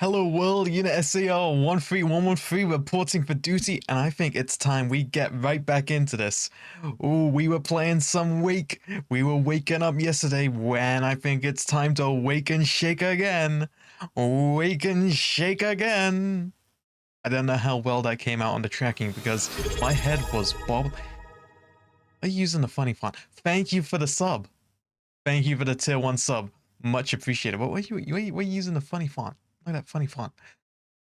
Hello world, Unit SAR 13113 reporting for duty, and I think it's time we get right back into this. Ooh, we were playing some Wake. We were waking up yesterday when I think it's time to wake and shake again. Wake and shake again. I don't know how well that came out on the tracking because my head was bob. Are you using the funny font? Thank you for the sub. Thank you for the tier 1 sub. Much appreciated. What were you using the funny font? Look at that funny font.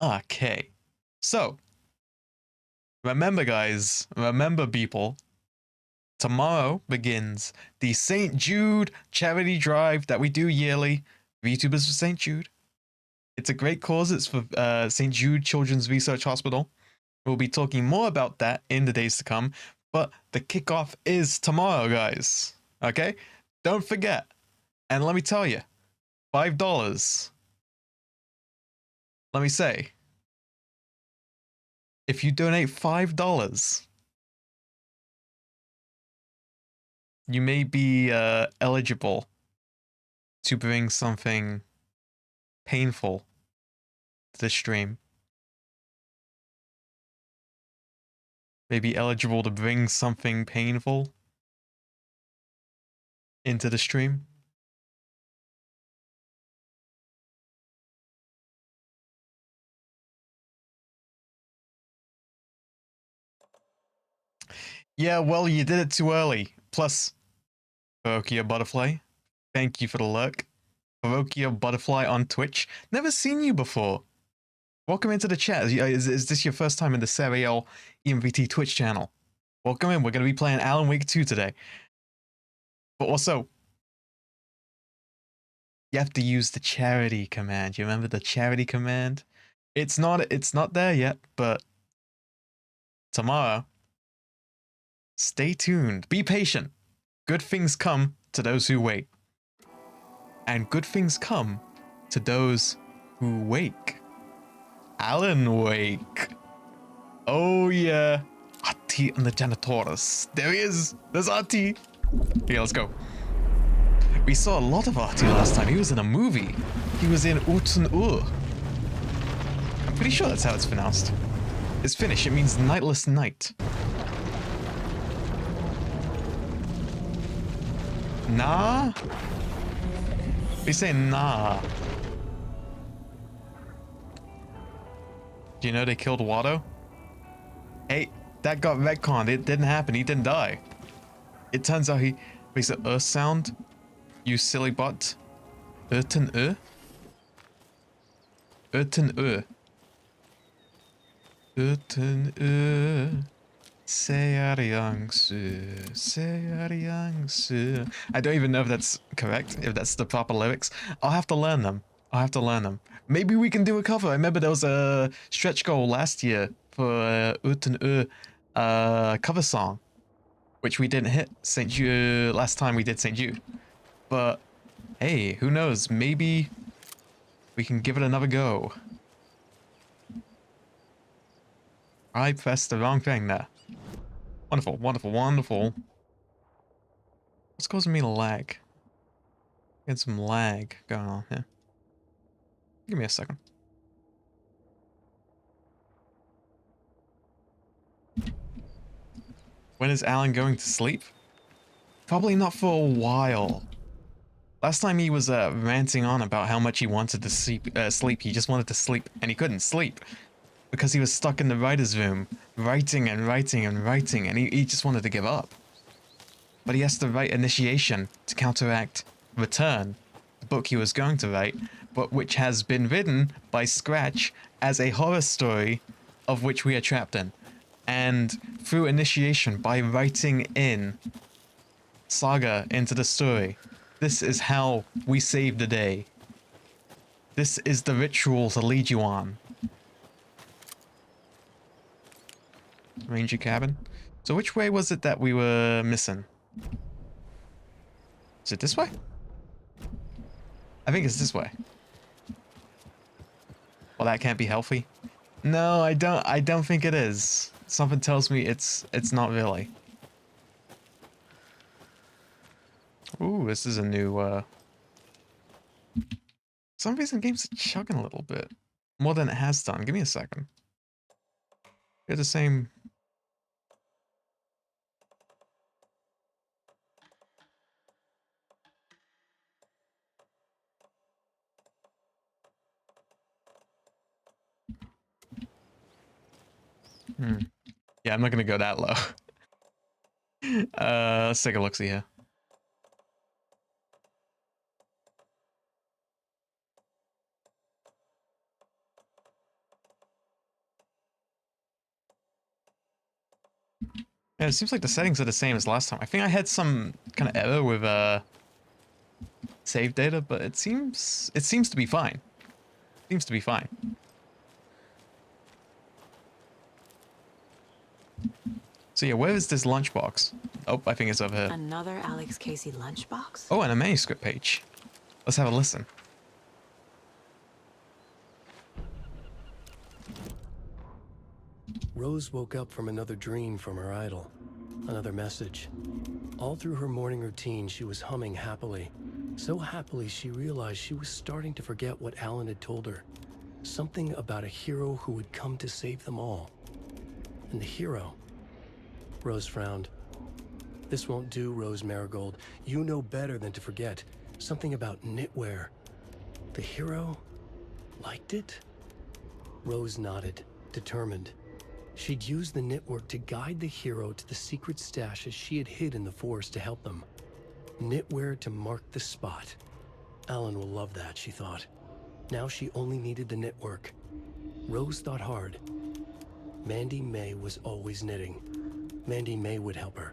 Okay. So, remember guys, remember people, tomorrow begins the St. Jude charity drive that we do yearly. VTubers for St. Jude. It's a great cause. It's for St. Jude Children's Research Hospital. We'll be talking more about that in the days to come, but the kickoff is tomorrow, guys. Okay? Don't forget. And let me tell you, $5. Let me say, if you donate $5, you may be eligible to bring something painful to the stream. May be eligible to bring something painful into the stream. Yeah, well, you did it too early. Plus, Barokia Butterfly, thank you for the lurk. Barokia Butterfly on Twitch. Never seen you before. Welcome into the chat. Is this your first time in the Serial EMVT Twitch channel? Welcome in. We're going to be playing Alan Wake 2 today. But also, you have to use the charity command. You remember the charity command? It's not there yet, but tomorrow. Stay tuned. Be patient. Good things come to those who wait. And good things come to those who wake. Alan Wake. Oh yeah. Ahti and the Janitors. There he is. There's Ahti. Yeah, let's go. We saw a lot of Ahti last time. He was in a movie. He was in Utun Ur. I'm pretty sure that's how it's pronounced. It's Finnish. It means nightless night. Nah? We say nah. Do you know they killed Watto? Hey, that got retconned. It didn't happen. He didn't die. It turns out he makes an sound. You silly bot. Urten Urten Seariangsu. I don't even know if that's correct, if that's the proper lyrics. I'll have to learn them. Maybe we can do a cover. I remember there was a stretch goal last year for Uten cover song, which we didn't hit St. Jude last time we did St. Jude. But hey, who knows? Maybe we can give it another go. I pressed the wrong thing there. Wonderful, wonderful, wonderful. What's causing me to lag? Get some lag going on here. Give me a second. When is Alan going to sleep? Probably not for a while. Last time he was ranting on about how much he wanted to sleep. He just wanted to sleep, and he couldn't sleep because he was stuck in the writer's room, writing and writing and writing, and he just wanted to give up. But he has to write Initiation to counteract Return, the book he was going to write, but which has been written by Scratch as a horror story of which we are trapped in. And through Initiation, by writing in Saga into the story, this is how we save the day. This is the ritual to lead you on. Ranger cabin. So which way was it that we were missing? Is it this way? I think it's this way. Well, that can't be healthy. No, I don't think it is. Something tells me it's not really. Ooh, this is a new for some reason game's chugging a little bit. more than it has done. Give me a second. It's the same. Yeah, I'm not gonna go that low. Let's take a look. See here. Yeah, it seems like the settings are the same as last time. I think I had some kind of error with save data, but it seems to be fine. Seems to be fine. So yeah, where is this lunchbox? Oh, I think it's over here. Another Alex Casey lunchbox? Oh, and a manuscript page. Let's have a listen. Rose woke up from another dream from her idol, another message. All through her morning routine, she was humming happily. So happily, she realized she was starting to forget what Alan had told her. Something about a hero who would come to save them all. And the hero... Rose frowned. This won't do, Rose Marigold. You know better than to forget. Something about knitwear. The hero liked it? Rose nodded, determined. She'd use the knitwork to guide the hero to the secret stashes she had hid in the forest to help them. Knitwear to mark the spot. Alan will love that, she thought. Now she only needed the knitwork. Rose thought hard. Mandy May was always knitting. Mandy May would help her.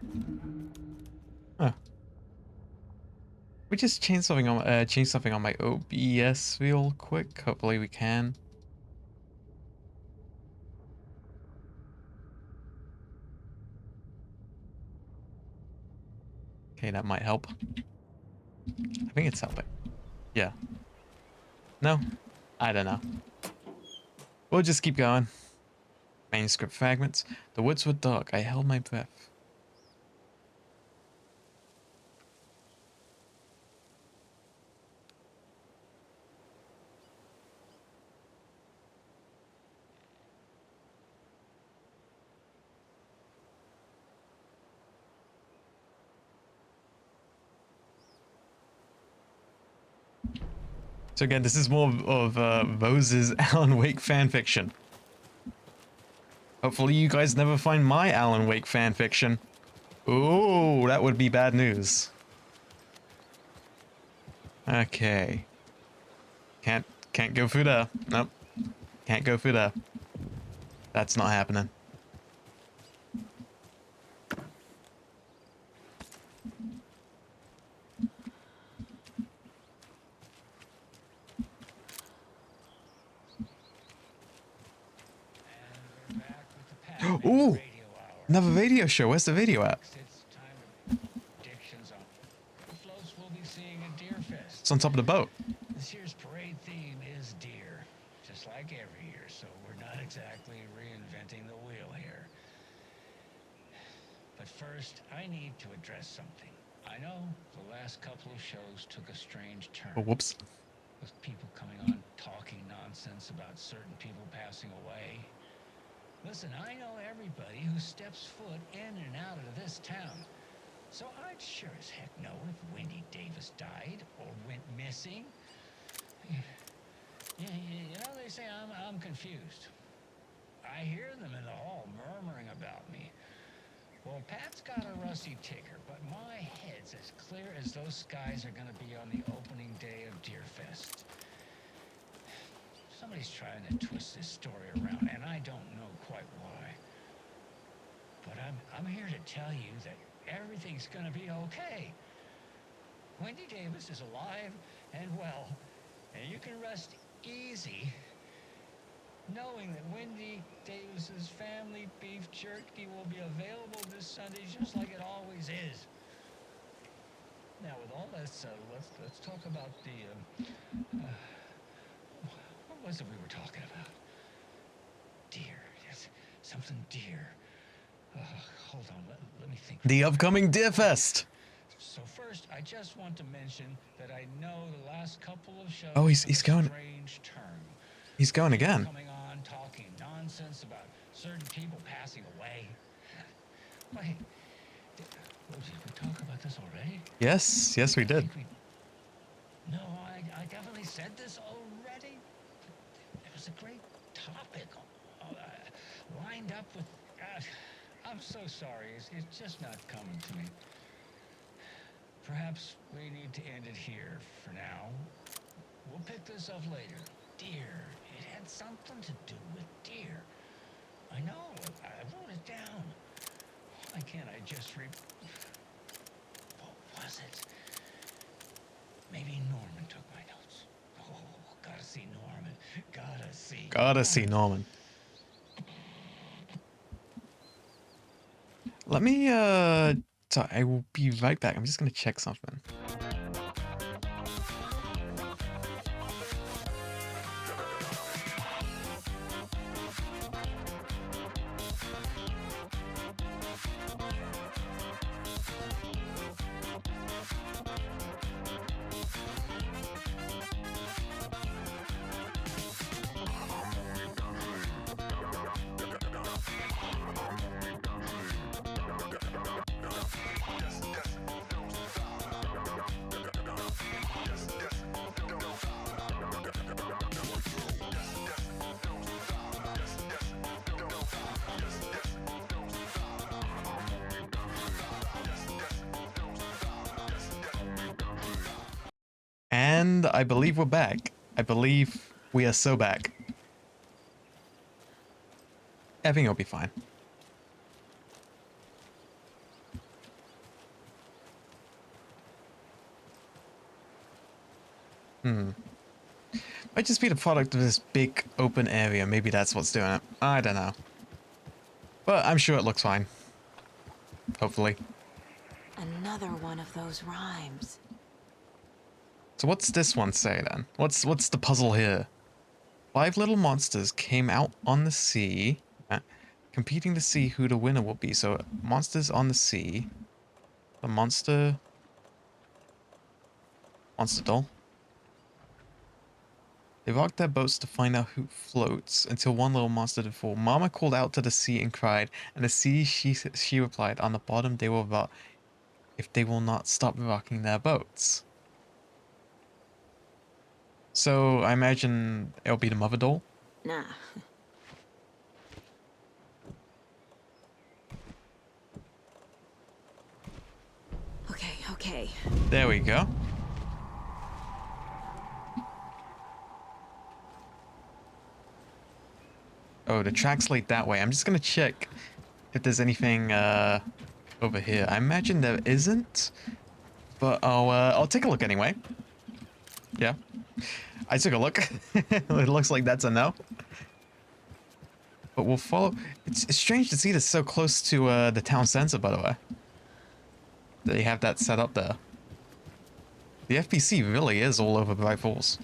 Huh. We just change something on my OBS real quick. Hopefully we can. Okay, that might help. I think it's helping. Yeah. No? I don't know. We'll just keep going. Manuscript fragments. The woods were dark. I held my breath. So again, this is more of Rose's Alan Wake fanfiction. Hopefully you guys never find my Alan Wake fanfiction. Ooh, that would be bad news. Okay. Can't go through there. Nope. Can't go through there. That's not happening. Ooh! Another video show. Where's the video at? It's on top of the boat. This year's parade theme is deer, just like every year, so we're not exactly reinventing the wheel here. But first, I need to address something. I know the last couple of shows took a strange turn. Oh, whoops. With people coming on talking nonsense about certain people passing away. Listen, I know everybody who steps foot in and out of this town. So I'd sure as heck know if Wendy Davis died or went missing. Yeah, you know, they say I'm confused. I hear them in the hall murmuring about me. Well, Pat's got a rusty ticker, but my head's as clear as those skies are going to be on the opening day of Deerfest. Somebody's trying to twist this story around, and I don't know quite why. But I'm here to tell you that everything's gonna be okay. Wendy Davis is alive and well, and you can rest easy knowing that Wendy Davis's family beef jerky will be available this Sunday just like it always is. Now, with all that said, let's talk about the what was it we were talking about? Deer. Yes, something deer. Hold on, let me think. The upcoming Deerfest. So first, I just want to mention that I know the last couple of shows Oh, he's took a going. strange turn. He's going again. Coming on, talking nonsense about certain people passing away. Wait, did we talk about this already? Yes, yes, we I did. think no, I definitely said this already. It was a great topic lined up with. I'm so sorry. It's just not coming to me. Perhaps we need to end it here for now. We'll pick this up later. Deer. It had something to do with deer. I know. I wrote it down. Why can't I just What was it? Maybe Norman took my notes. Oh, gotta see Norman. Gotta see. Gotta see Norman. Let me, so I will be right back. I'm just gonna check something. And I believe we're back. I believe we are so back. Everything will be fine. Might just be the product of this big open area. Maybe that's what's doing it. I don't know. But I'm sure it looks fine. Hopefully. Another one of those rhymes. So what's this one say then? What's the puzzle here? 5 little monsters came out on the sea, competing to see who the winner will be. So monsters on the sea. The monster doll. They rocked their boats to find out who floats until one little monster did fall. Mama called out to the sea and cried, and the sea she replied, on the bottom they will rot if they will not stop rocking their boats. So I imagine it'll be the mother doll. Nah. Okay. There we go. Oh, the tracks lead that way. I'm just gonna check if there's anything over here. I imagine there isn't, but I'll take a look anyway. Yeah, I took a look. It looks like that's a no. But we'll follow. It's strange to see this so close to the town center, by the way. They have that set up there. The FPC really is all over Bright Falls.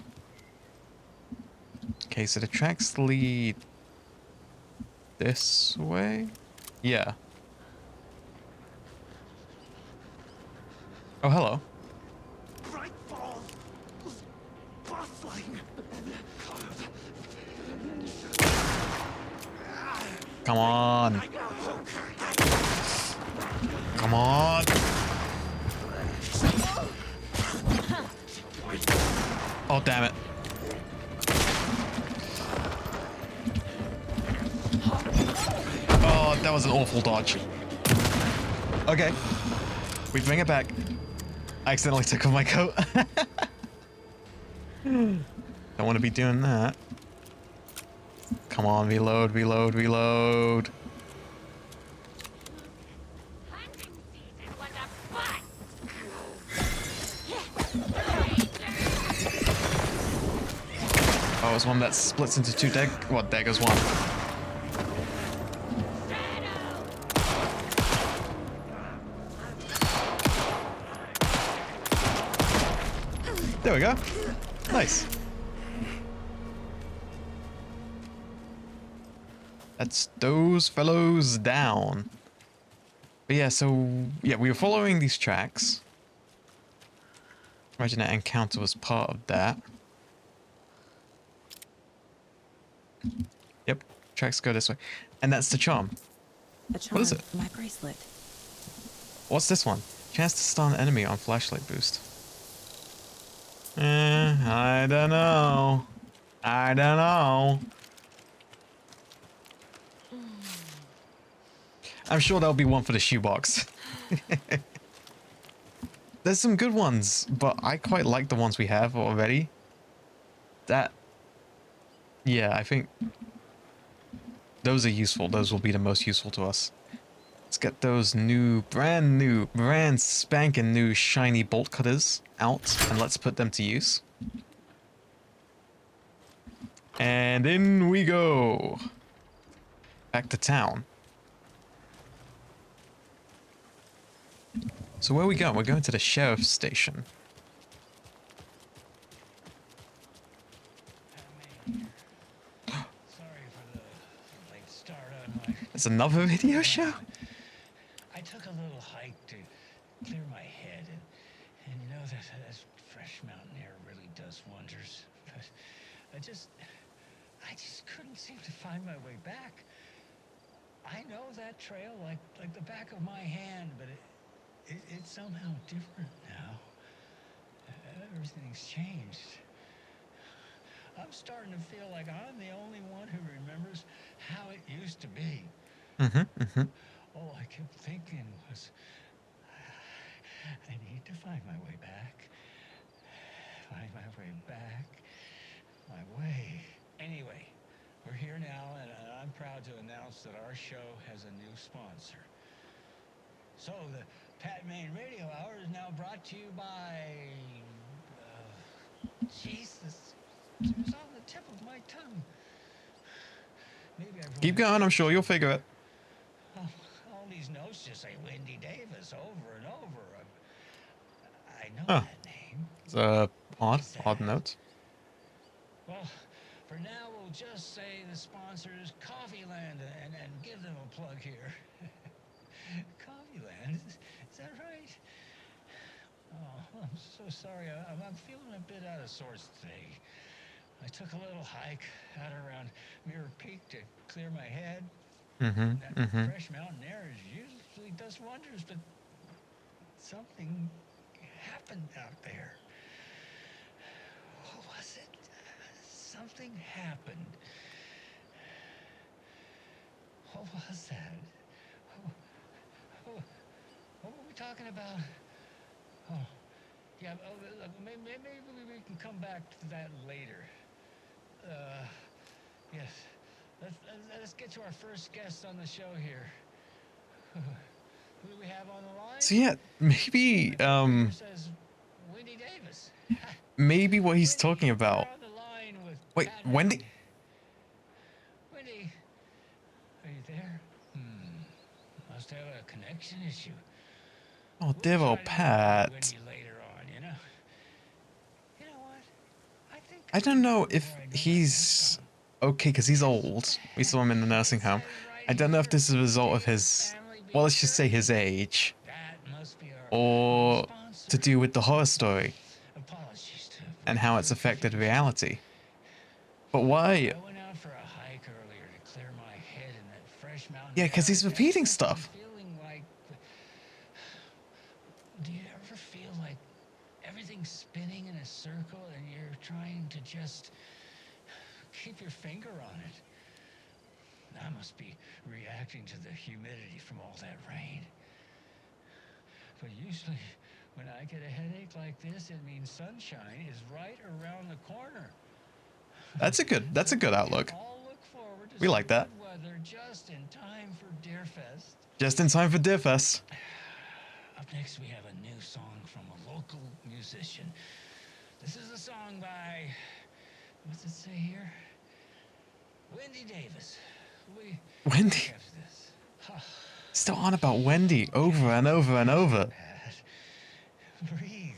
Okay, so the tracks lead this way? Yeah. Oh, hello. Bright Falls was bustling. Come on. Come on. Oh, damn it. Oh, that was an awful dodge. Okay. We bring it back. I accidentally took off my coat. Don't want to be doing that. Come on, reload, reload, reload. Oh, it's one that splits into two daggers one. There we go. Nice. That's those fellows down. But yeah, so yeah, we were following these tracks. Imagine that encounter was part of that. Yep, tracks go this way. And that's the charm. A charm What is it? for my bracelet. What's this one? Chance to stun an enemy on flashlight boost. I don't know. I don't know. I'm sure there'll be one for the shoebox. There's some good ones, but I quite like the ones we have already. Yeah, I think those are useful. Those will be the most useful to us. Let's get those brand spanking new shiny bolt cutters out, and let's put them to use. And in we go. Back to town. So where are we going? We're going to the sheriff's station. Sorry for the late start on my... There's another video show? I took a little hike to clear my head, and you know that fresh mountain air really does wonders. But I just couldn't seem to find my way back. I know that trail like the back of my hand, but it's somehow different now. Everything's changed. I'm starting to feel like I'm the only one who remembers how it used to be. All I kept thinking was, I need to find my way back. Find my way back. My way. Anyway, we're here now, and I'm proud to announce that our show has a new sponsor. So, the Pat Maine Radio Hour is now brought to you by... Jesus. It was on the tip of my tongue. Maybe I Keep going, I'm sure you'll figure it. all these notes just say Wendy Davis over and over. I know Huh. that name. It's odd note. Well, for now, we'll just say the sponsor is Coffeeland and give them a plug here. Coffeeland? Is that right? Oh, I'm so sorry. I'm feeling a bit out of sorts today. I took a little hike out around Mirror Peak to clear my head. That fresh mountain air usually does wonders, but something happened out there. What was it? Something happened. What was that? What were we talking about? Oh, yeah. Maybe we can come back to that later. Yes. Let's get to our first guest on the show here. Who do we have on the line? So yeah, maybe It says Wendy Davis. maybe what he's talking Wendy, about. you're on the line with Wait, Pat Wendy? Maine. Wendy, are you there? Must have a connection issue. Oh, We'll dear old try to get Pat. Wendy later on, you know. You know what? I think I don't know if before I go back he's home. okay because he's old. We saw him in the nursing home. I don't know if this is a result of his, well, let's just say his age, That must be our or sponsor. to do with the horror story Apologies to and how it's affected reality. But why? I went out for a hike earlier to clear my head in that fresh mountain Yeah, 'cause air. he's I repeating guess I'm stuff. Feeling like, do you ever feel like everything's spinning in a circle and you're trying to just keep your finger on it? I must be reacting to the humidity from all that rain. But usually, when I get a headache like this, it means sunshine is right around the corner. That's a good outlook. All look forward to We some like that. good weather just in time for Deerfest. Just in time for Deerfest. Up next, we have a new song from a local musician. This is a song by, what's it say here? Wendy Davis. Wendy? Have this. Still on about Wendy over and over and over. Pat, breathe.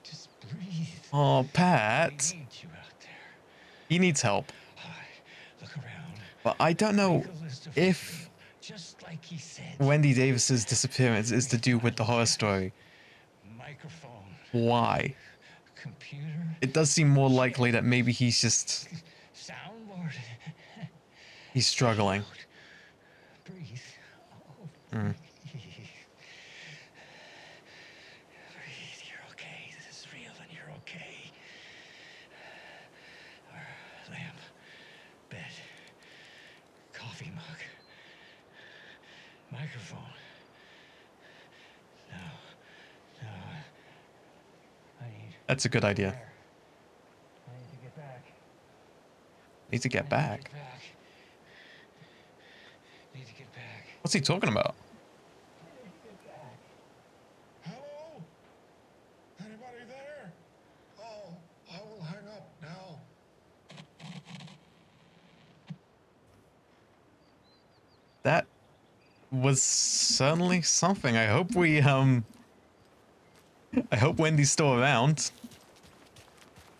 Just breathe. Oh, Pat. We need you out there. He needs help. All right, look around. But I don't know Make a list of if things, just like he said. Wendy Davis's disappearance is to do with the horror story. Microphone, Why? computer, It does seem more likely that maybe he's just... soundboard, He's struggling. Breathe. Oh, Mm. breathe. Breathe. You're okay. This is real and you're okay. Our lamp, bed, coffee mug, microphone. No. I need That's a good idea. prayer. I need to get back. Need to get back. Need to get back. What's he talking about? Hello? Anybody there? Oh, I will hang up now. That was certainly something. I hope I hope Wendy's still around.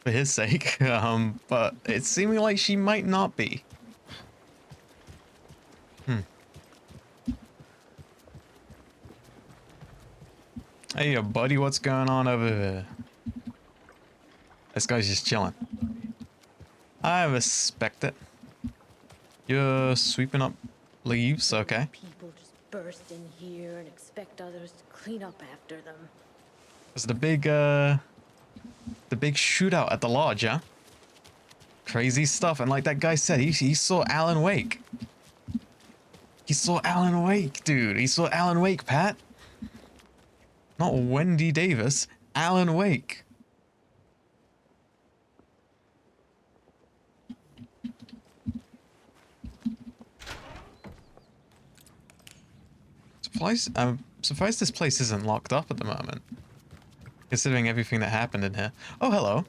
For his sake. But it's seeming like she might not be. Hey, buddy, what's going on over here? This guy's just chilling. I respect it. You're sweeping up leaves, okay. People just burst in here and expect others to clean up after them. It's the big shootout at the lodge, huh? Crazy stuff, and like that guy said, he saw Alan Wake. He saw Alan Wake, dude. He saw Alan Wake, Pat. Not Wendy Davis, Alan Wake. I'm surprised this place isn't locked up at the moment. Considering everything that happened in here. Oh, hello.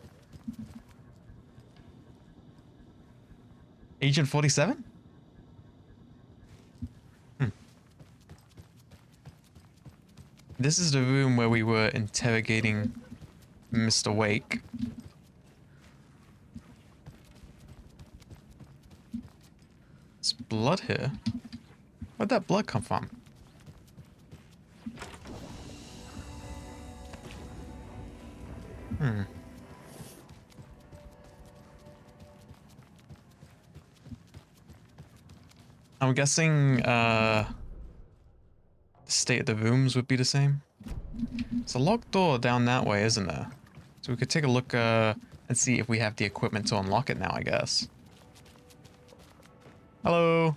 Agent 47? This is the room where we were interrogating Mr. Wake. There's blood here. Where'd that blood come from? I'm guessing, the state of the rooms would be the same. It's a locked door down that way, isn't there? So we could take a look, and see if we have the equipment to unlock it now, I guess. Hello?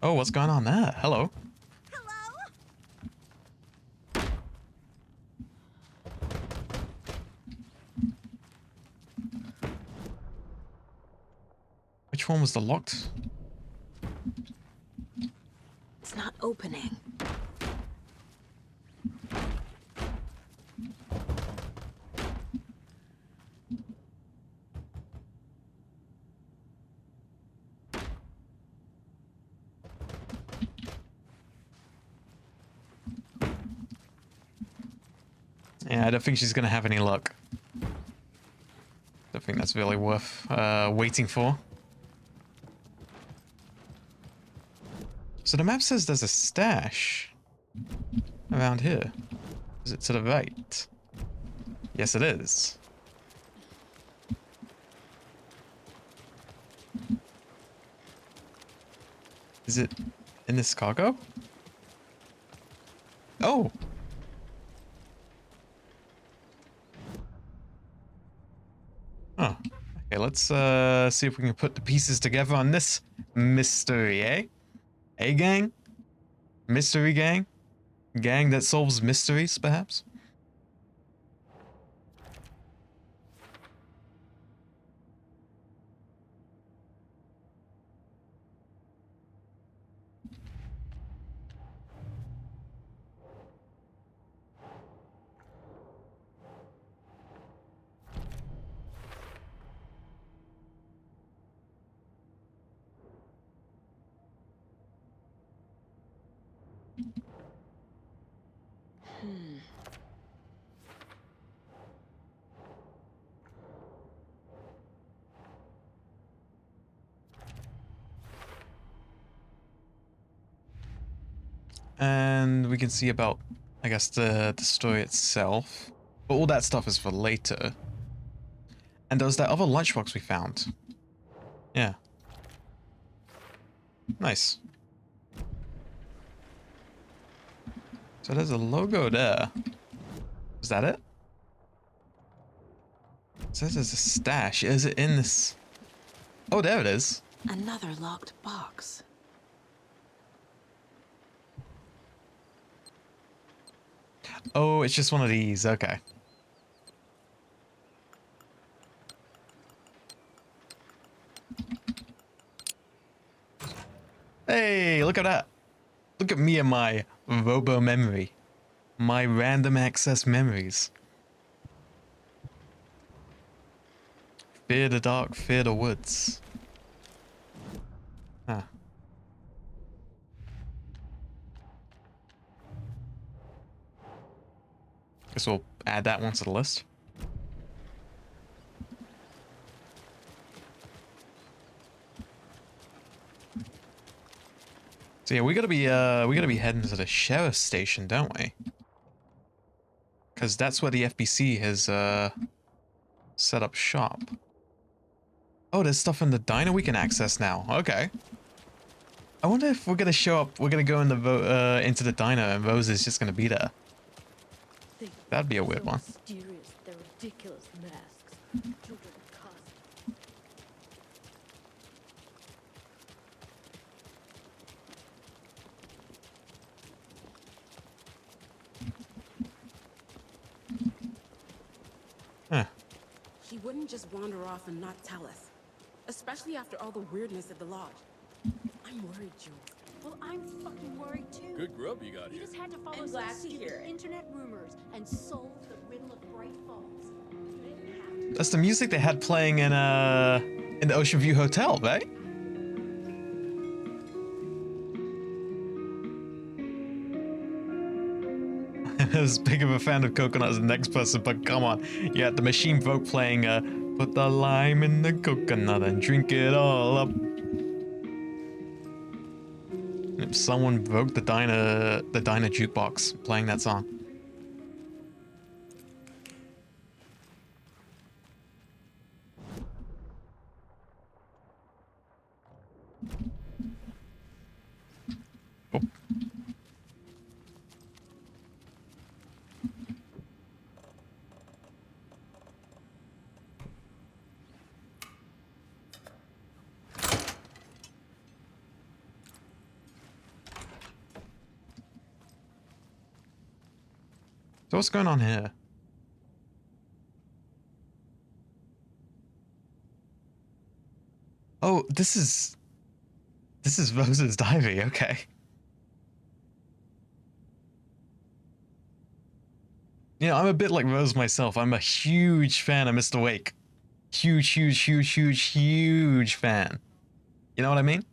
Oh, what's going on there? Hello? Which one was the locked? It's not opening. Yeah, I don't think she's gonna have any luck. Don't think that's really worth waiting for. So the map says there's a stash around here. Is it to the right? Yes, it is. Is it in this cargo? Oh! Oh. Okay, let's see if we can put the pieces together on this mystery, eh? Hey, gang? Mystery gang? Gang that solves mysteries, perhaps? And we can see about, I guess, the story itself. But all that stuff is for later. And there was that other lunchbox we found. Yeah. Nice. So there's a logo there. Is that it? It says there's a stash. Is it in this? Oh, there it is. Another locked box. Oh, it's just one of these. Okay. Hey, look at that. Look at me and my robo memory. My random access memories. Fear the dark, fear the woods. Huh. Guess we'll add that one to the list. So yeah, we gotta be heading to the sheriff's station, don't we? Because that's where the FBC has set up shop. Oh, there's stuff in the diner we can access now. Okay. I wonder if we're gonna show up. We're gonna go in the into the diner, and Rose is just gonna be there. That'd be a weird one. Mysterious, their ridiculous masks. Children cost. Huh. He wouldn't just wander off and not tell us. Especially after all the weirdness at the lodge. I'm worried, Jules. Well, I'm fucking worried too. Good grub you got You here. just had to follow I'm some glad to secret hear it. internet rumors and solve the riddle of Bright Falls. You didn't have to. That's the music they had playing in the Ocean View Hotel, right? I was big of a fan of Coconut as the next person, but come on. You had the Machine Folk playing put the lime in the coconut and drink it all up. If someone broke the diner jukebox playing that song. Oh. So what's going on here? Oh, this is Rose's diary, okay. You know, I'm a bit like Rose myself. I'm a huge fan of Mr. Wake. Huge, huge, huge, huge, huge fan. You know what I mean?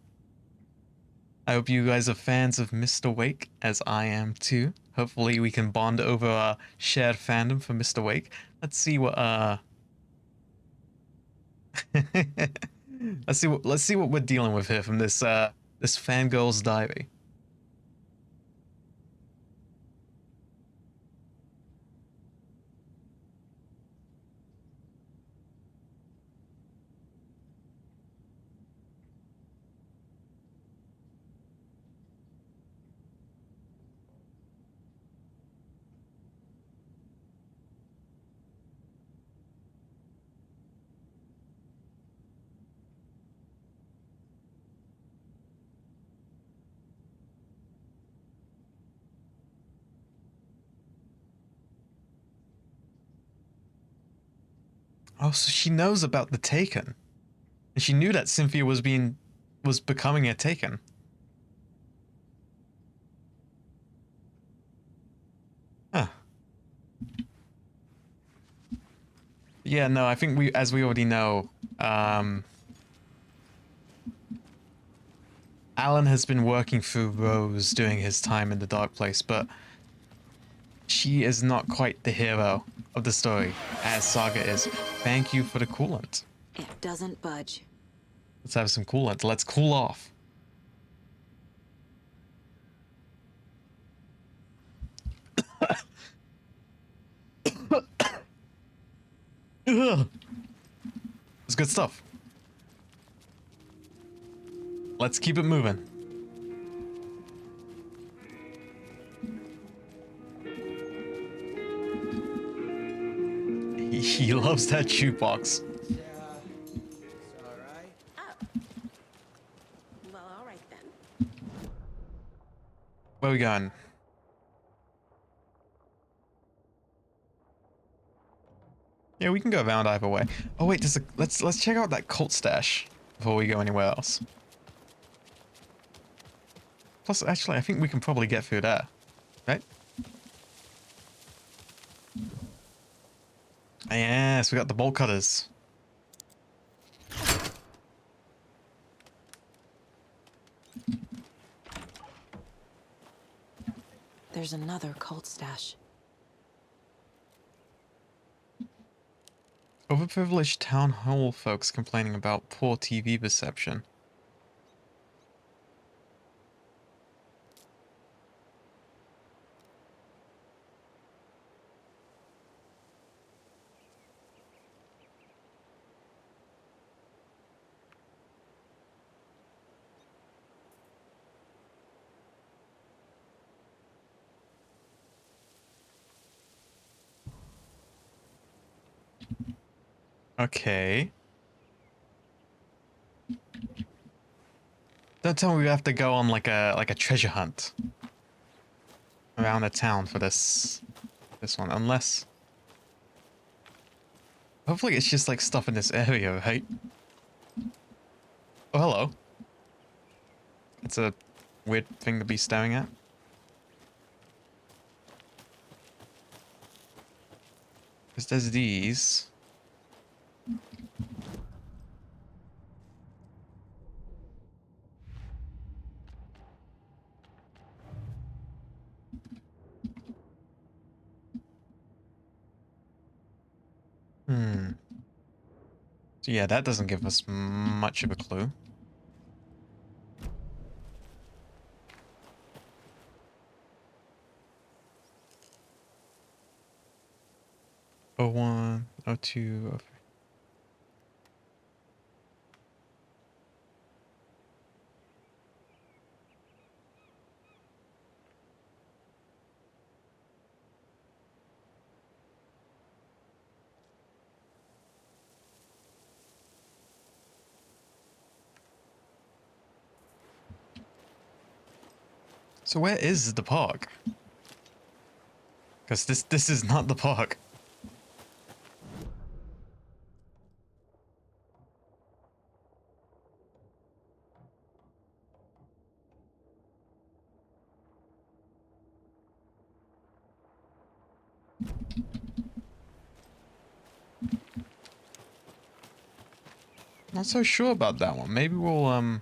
I hope you guys are fans of Mr. Wake, as I am too. Hopefully we can bond over our shared fandom for Mr. Wake. Let's see what let's see what we're dealing with here from this this fangirl's diary. Oh, so she knows about the Taken. And she knew that Cynthia was becoming a Taken. Huh. Yeah, no, I think as we already know, Alan has been working through Rose during his time in the Dark Place, but she is not quite the hero of the story, as Saga is. Thank you for the coolant. It doesn't budge. Let's have some coolant. Let's cool off. Ugh. It's good stuff. Let's keep it moving. He loves that shoebox. Yeah, it's alright. Oh. Well, all right then. Where we going? Yeah, we can go around either way. Oh wait, let's check out that cult stash before we go anywhere else. Plus, actually, I think we can probably get through there, right? Yes, we got the bolt cutters. There's another cult stash. Overprivileged town hall folks complaining about poor TV reception. Okay. Don't tell me we have to go on like a treasure hunt around the town for this one, unless hopefully it's just like stuff in this area, right? Oh, hello. It's a weird thing to be staring at. Because there's these. So yeah, that doesn't give us much of a clue. Oh 01, 02, 03. So where is the park? Because this is not the park. Not so sure about that one. Maybe we'll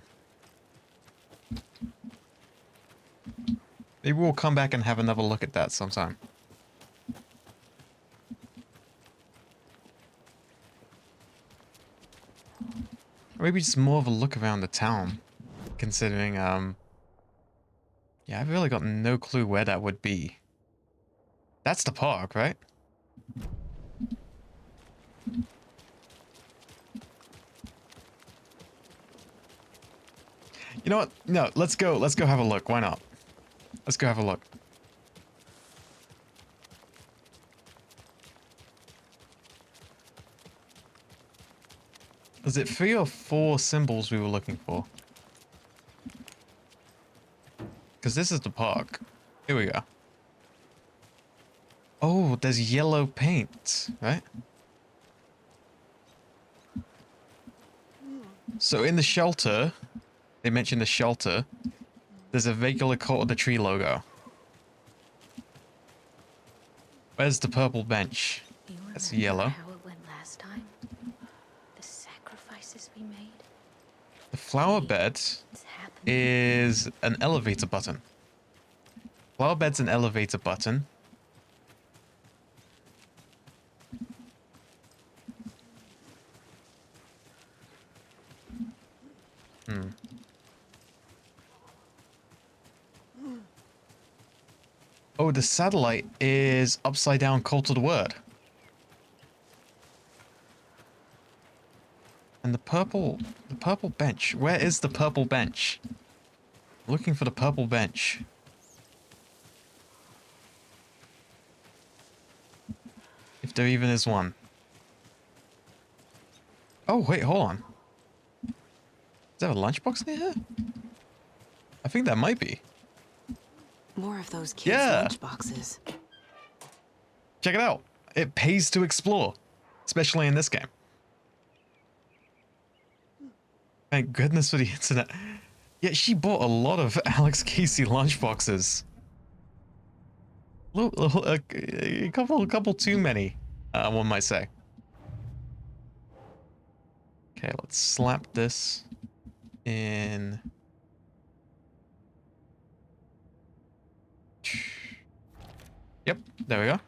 come back and have another look at that sometime. Or maybe just more of a look around the town, considering yeah, I've really got no clue where that would be. That's the park, right? You know what? No, let's go have a look. Why not? Let's go have a look. Was it 3 or 4 symbols we were looking for? Because this is the park. Here we go. Oh, there's yellow paint, right? So in the shelter, they mentioned the shelter, there's a regular Cult of the Tree logo. Where's the purple bench? That's yellow. How it went last time? The sacrifices we made? The flower bed It's happening. is an elevator button. Flower bed's an elevator button. Oh, oh, the satellite is upside down Cult of the Word. And the purple bench. Where is the purple bench? Looking for the purple bench. If there even is one. Oh, wait, hold on. Is there a lunchbox near here? I think that might be. More of those kids' Yeah. lunchboxes. Check it out. It pays to explore, especially in this game. Thank goodness for the internet. Yeah, she bought a lot of Alex Casey lunchboxes. A couple too many, one might say. Okay, let's slap this in. Yep, there we go.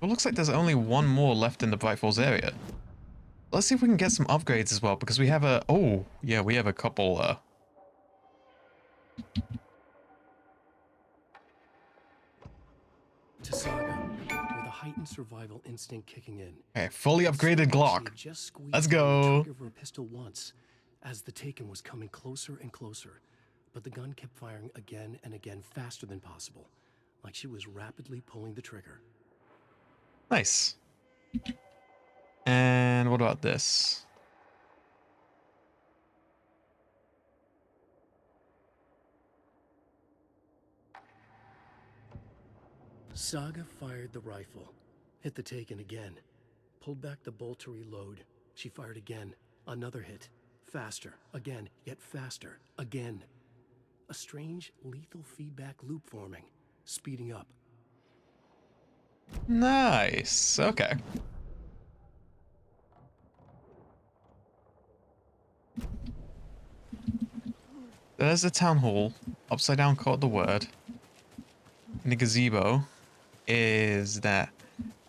It looks like there's only one more left in the Bright Falls area. Let's see if we can get some upgrades as well, because we have a... Oh, yeah, we have a couple, To Saga, with a heightened survival instinct kicking in. Okay, fully upgraded She Glock. had just squeezed Let's down the go. trigger of her pistol once, as the Taken was coming closer and closer, but the gun kept firing again and again faster than possible, like she was rapidly pulling the trigger. Nice. And what about this? Saga fired the rifle, hit the Taken again, pulled back the bolt to reload. She fired again, another hit, faster, again, yet faster, again. A strange, lethal feedback loop forming, speeding up. Nice. Okay. There's the town hall. Upside down Cult of the Word. In the gazebo is that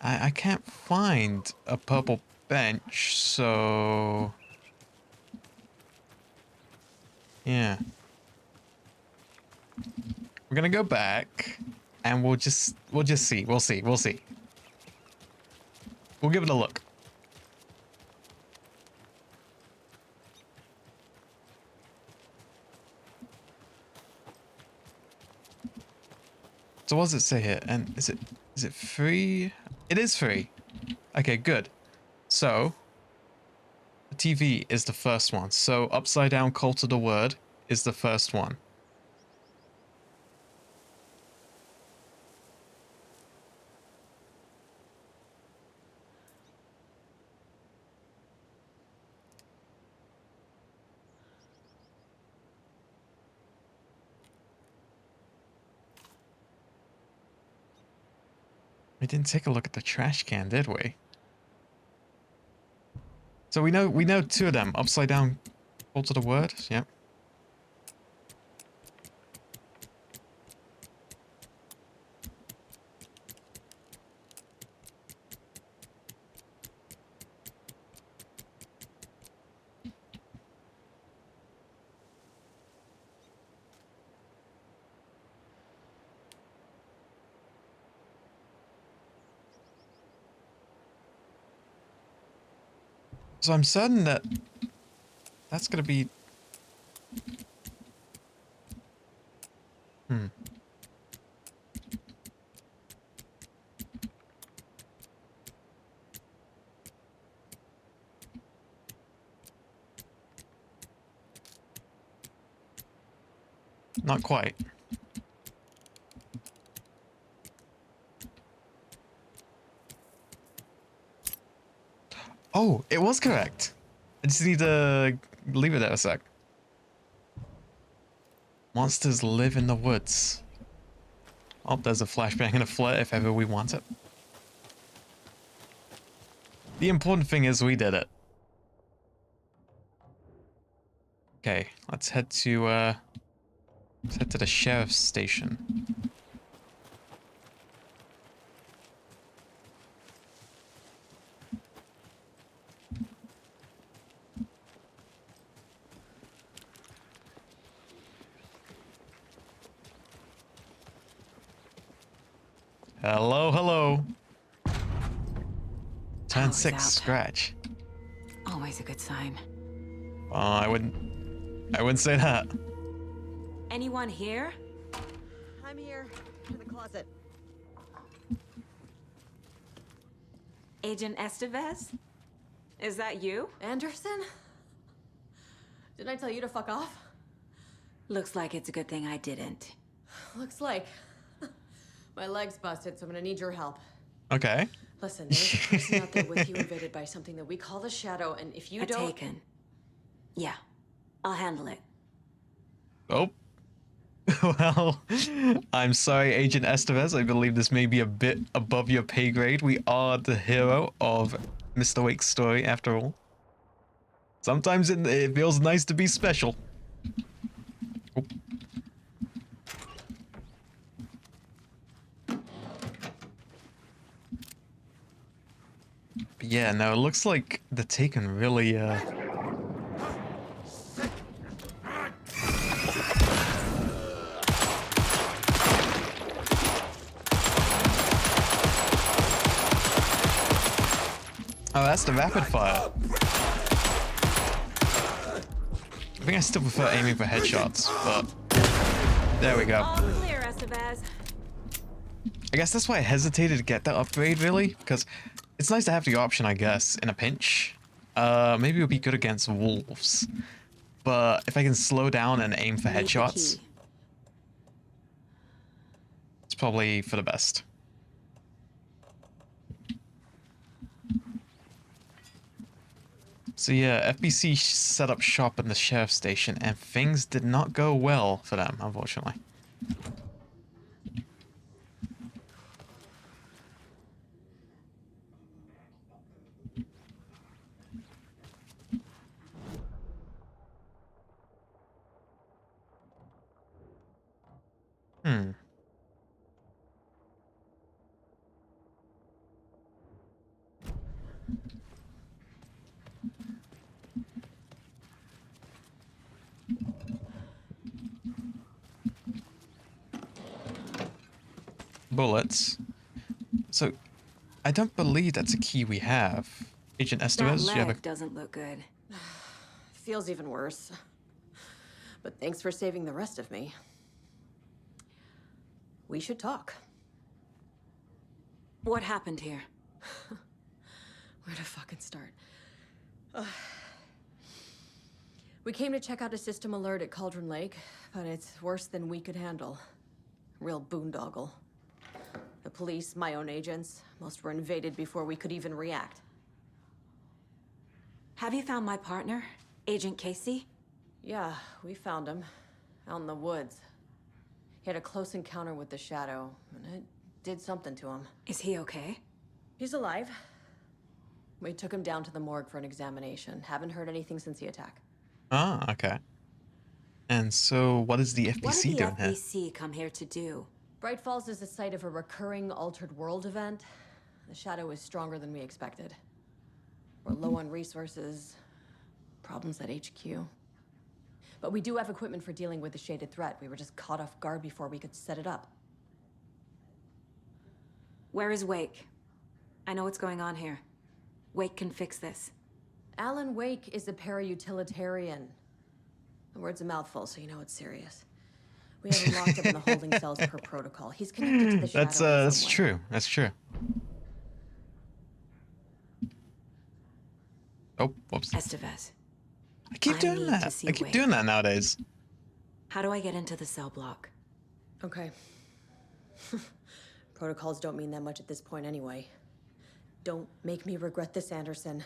I can't find a purple bench, so yeah. We're gonna go back and we'll just see. We'll see. We'll see. We'll give it a look. So what does it say here? And is it free? It is free. Okay, good. So the TV is the first one. So Upside Down Cult of the Word is the first one. We didn't take a look at the trash can, did we? So we know two of them. Upside Down Cult of the Word. Yep. So I'm certain that that's gonna be... Not quite. Oh, it was correct. I just need to leave it there a sec. Monsters live in the woods. Oh, there's a flashbang and a flare if ever we want it. The important thing is we did it. Okay, let's head to the sheriff's station. Hello, hello. Turn Power's 6, out. scratch. Always a good sign. I wouldn't say that. Anyone here? I'm here, in the closet. Agent Estevez? Is that you? Anderson? Didn't I tell you to fuck off? Looks like it's a good thing I didn't. Looks like. My leg's busted, so I'm gonna need your help. Okay. Listen, there's a person out there with you invaded by something that we call the Shadow, and if you don't... Taken. Yeah, I'll handle it. Oh. Well, I'm sorry, Agent Estevez. I believe this may be a bit above your pay grade. We are the hero of Mr. Wake's story, after all. Sometimes it feels nice to be special. Oh. But yeah, no, it looks like the Taken really, Oh, that's the rapid fire. I think I still prefer aiming for headshots, but there we go. All clear, Estevez. I guess that's why I hesitated to get that upgrade, really, because it's nice to have the option, I guess, in a pinch. Maybe it would be good against wolves, but if I can slow down and aim for Need the headshots, key. it's probably for the best. So yeah, FBC set up shop in the sheriff's station, and things did not go well for them, unfortunately. Hmm. Bullets. So, I don't believe that's a key we have. Agent That Estevez, do you have a... leg doesn't look good. Feels even worse. But thanks for saving the rest of me. We should talk. What happened here? Where to fucking start? We came to check out a system alert at Cauldron Lake, but it's worse than we could handle. Real boondoggle. The police, my own agents, most were invaded before we could even react. Have you found my partner, Agent Casey? Yeah, we found him. Out in the woods. He had a close encounter with the Shadow, and it did something to him. Is he okay? He's alive. We took him down to the morgue for an examination. Haven't heard anything since the attack. Ah, okay. And so, what is the What FBC did the doing here? FBC come here to do? Bright Falls is the site of a recurring Altered World event. The Shadow is stronger than we expected. We're low on resources, problems at HQ. But we do have equipment for dealing with the shaded threat. We were just caught off guard before we could set it up. Where is Wake? I know what's going on here. Wake can fix this. Alan Wake is a para-utilitarian. The word's a mouthful, so you know it's serious. We have him locked up in the holding cells per protocol. He's connected to the Shadow. That's true. That's true. Oh, whoops. Estevez. I keep I doing need to that. see I keep Wake. doing that nowadays. How do I get into the cell block? Okay. Protocols don't mean that much at this point anyway. Don't make me regret this, Anderson.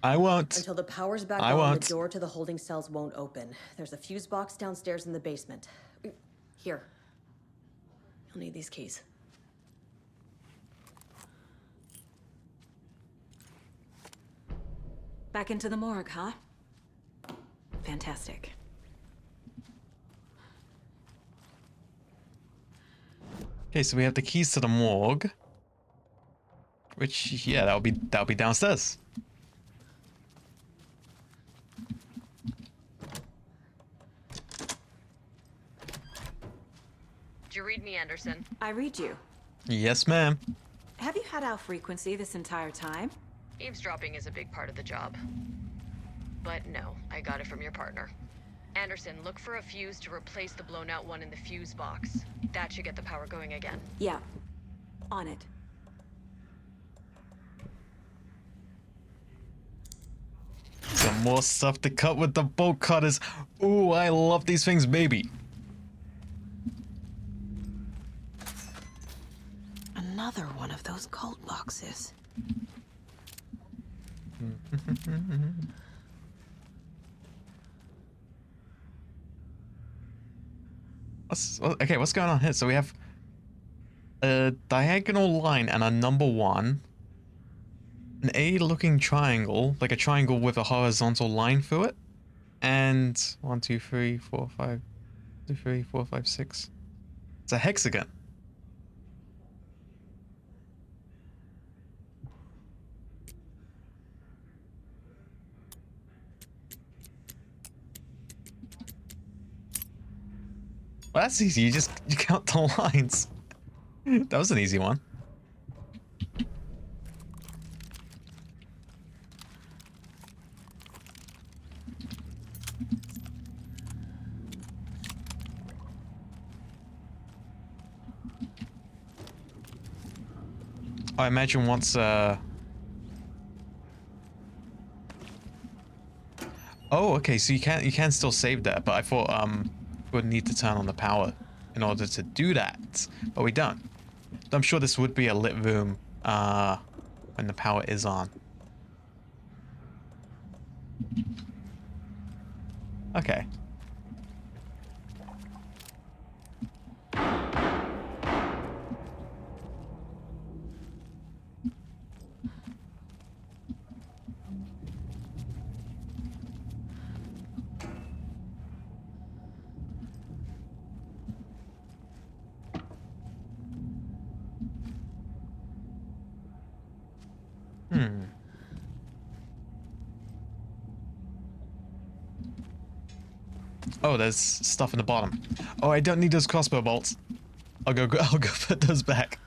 I won't. Until the power's back I on, won't. the door to the holding cells won't open. There's a fuse box downstairs in the basement. Here. You'll need these keys. Back into the morgue, huh? Fantastic. Okay, so we have the keys to the morgue. Which, yeah, that'll be downstairs. Did you read me, Anderson? I read you. Yes, ma'am. Have you had our frequency this entire time? Eavesdropping is a big part of the job. But no, I got it from your partner. Anderson, look for a fuse to replace the blown out one in the fuse box. That should get the power going again. Yeah. On it. Some more stuff to cut with the bolt cutters. Ooh, I love these things, baby. Another one of those cult boxes. What's going on here? So we have a diagonal line and a number 1. An A-looking triangle, like a triangle with a horizontal line through it. And 1, 2, 3, 4, 5, 2, 3, 4, 5, 6. It's a hexagon. Well, that's easy. You count the lines. That was an easy one. I imagine once oh, okay, so you can still save that, but I thought we would need to turn on the power in order to do that, but we don't. I'm sure this would be a lit room when the power is on. Okay. Oh, there's stuff in the bottom. Oh, I don't need those crossbow bolts. I'll go put those back.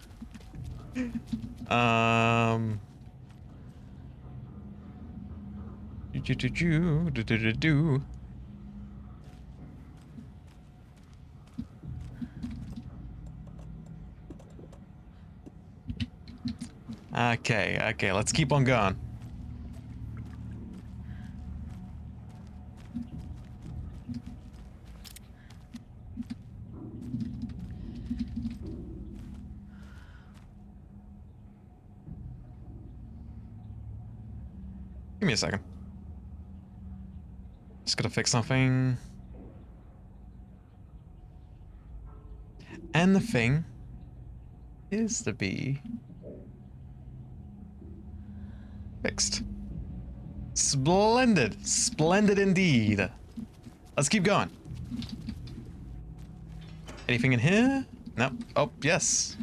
Okay, let's keep on going. Give me a second. Just gotta fix something. And the thing is to be fixed. Splendid. Splendid indeed. Let's keep going. Anything in here? Nope. Oh, yes.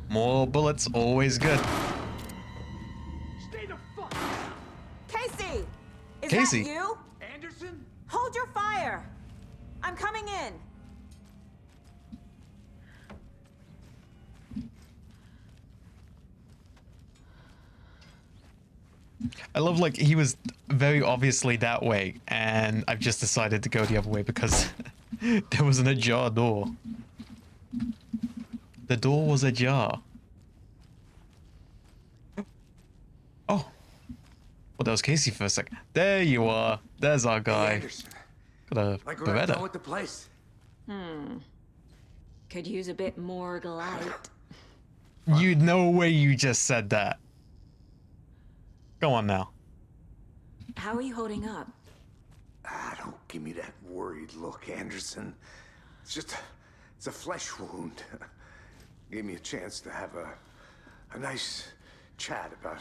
More bullets, always good. Casey! Is Casey? that you? Anderson? Hold your fire! I'm coming in. I love, like, he was very obviously that way, and I've just decided to go the other way because there was an ajar door. The door was ajar. Oh. Well, that was Casey for a sec. There you are. There's our guy. Anderson. Got a Like we're not done Beretta. with the place. Could use a bit more light. You no way you just said that. Go on now. How are you holding up? Don't give me that worried look, Anderson. It's a flesh wound. Gave me a chance to have a nice chat about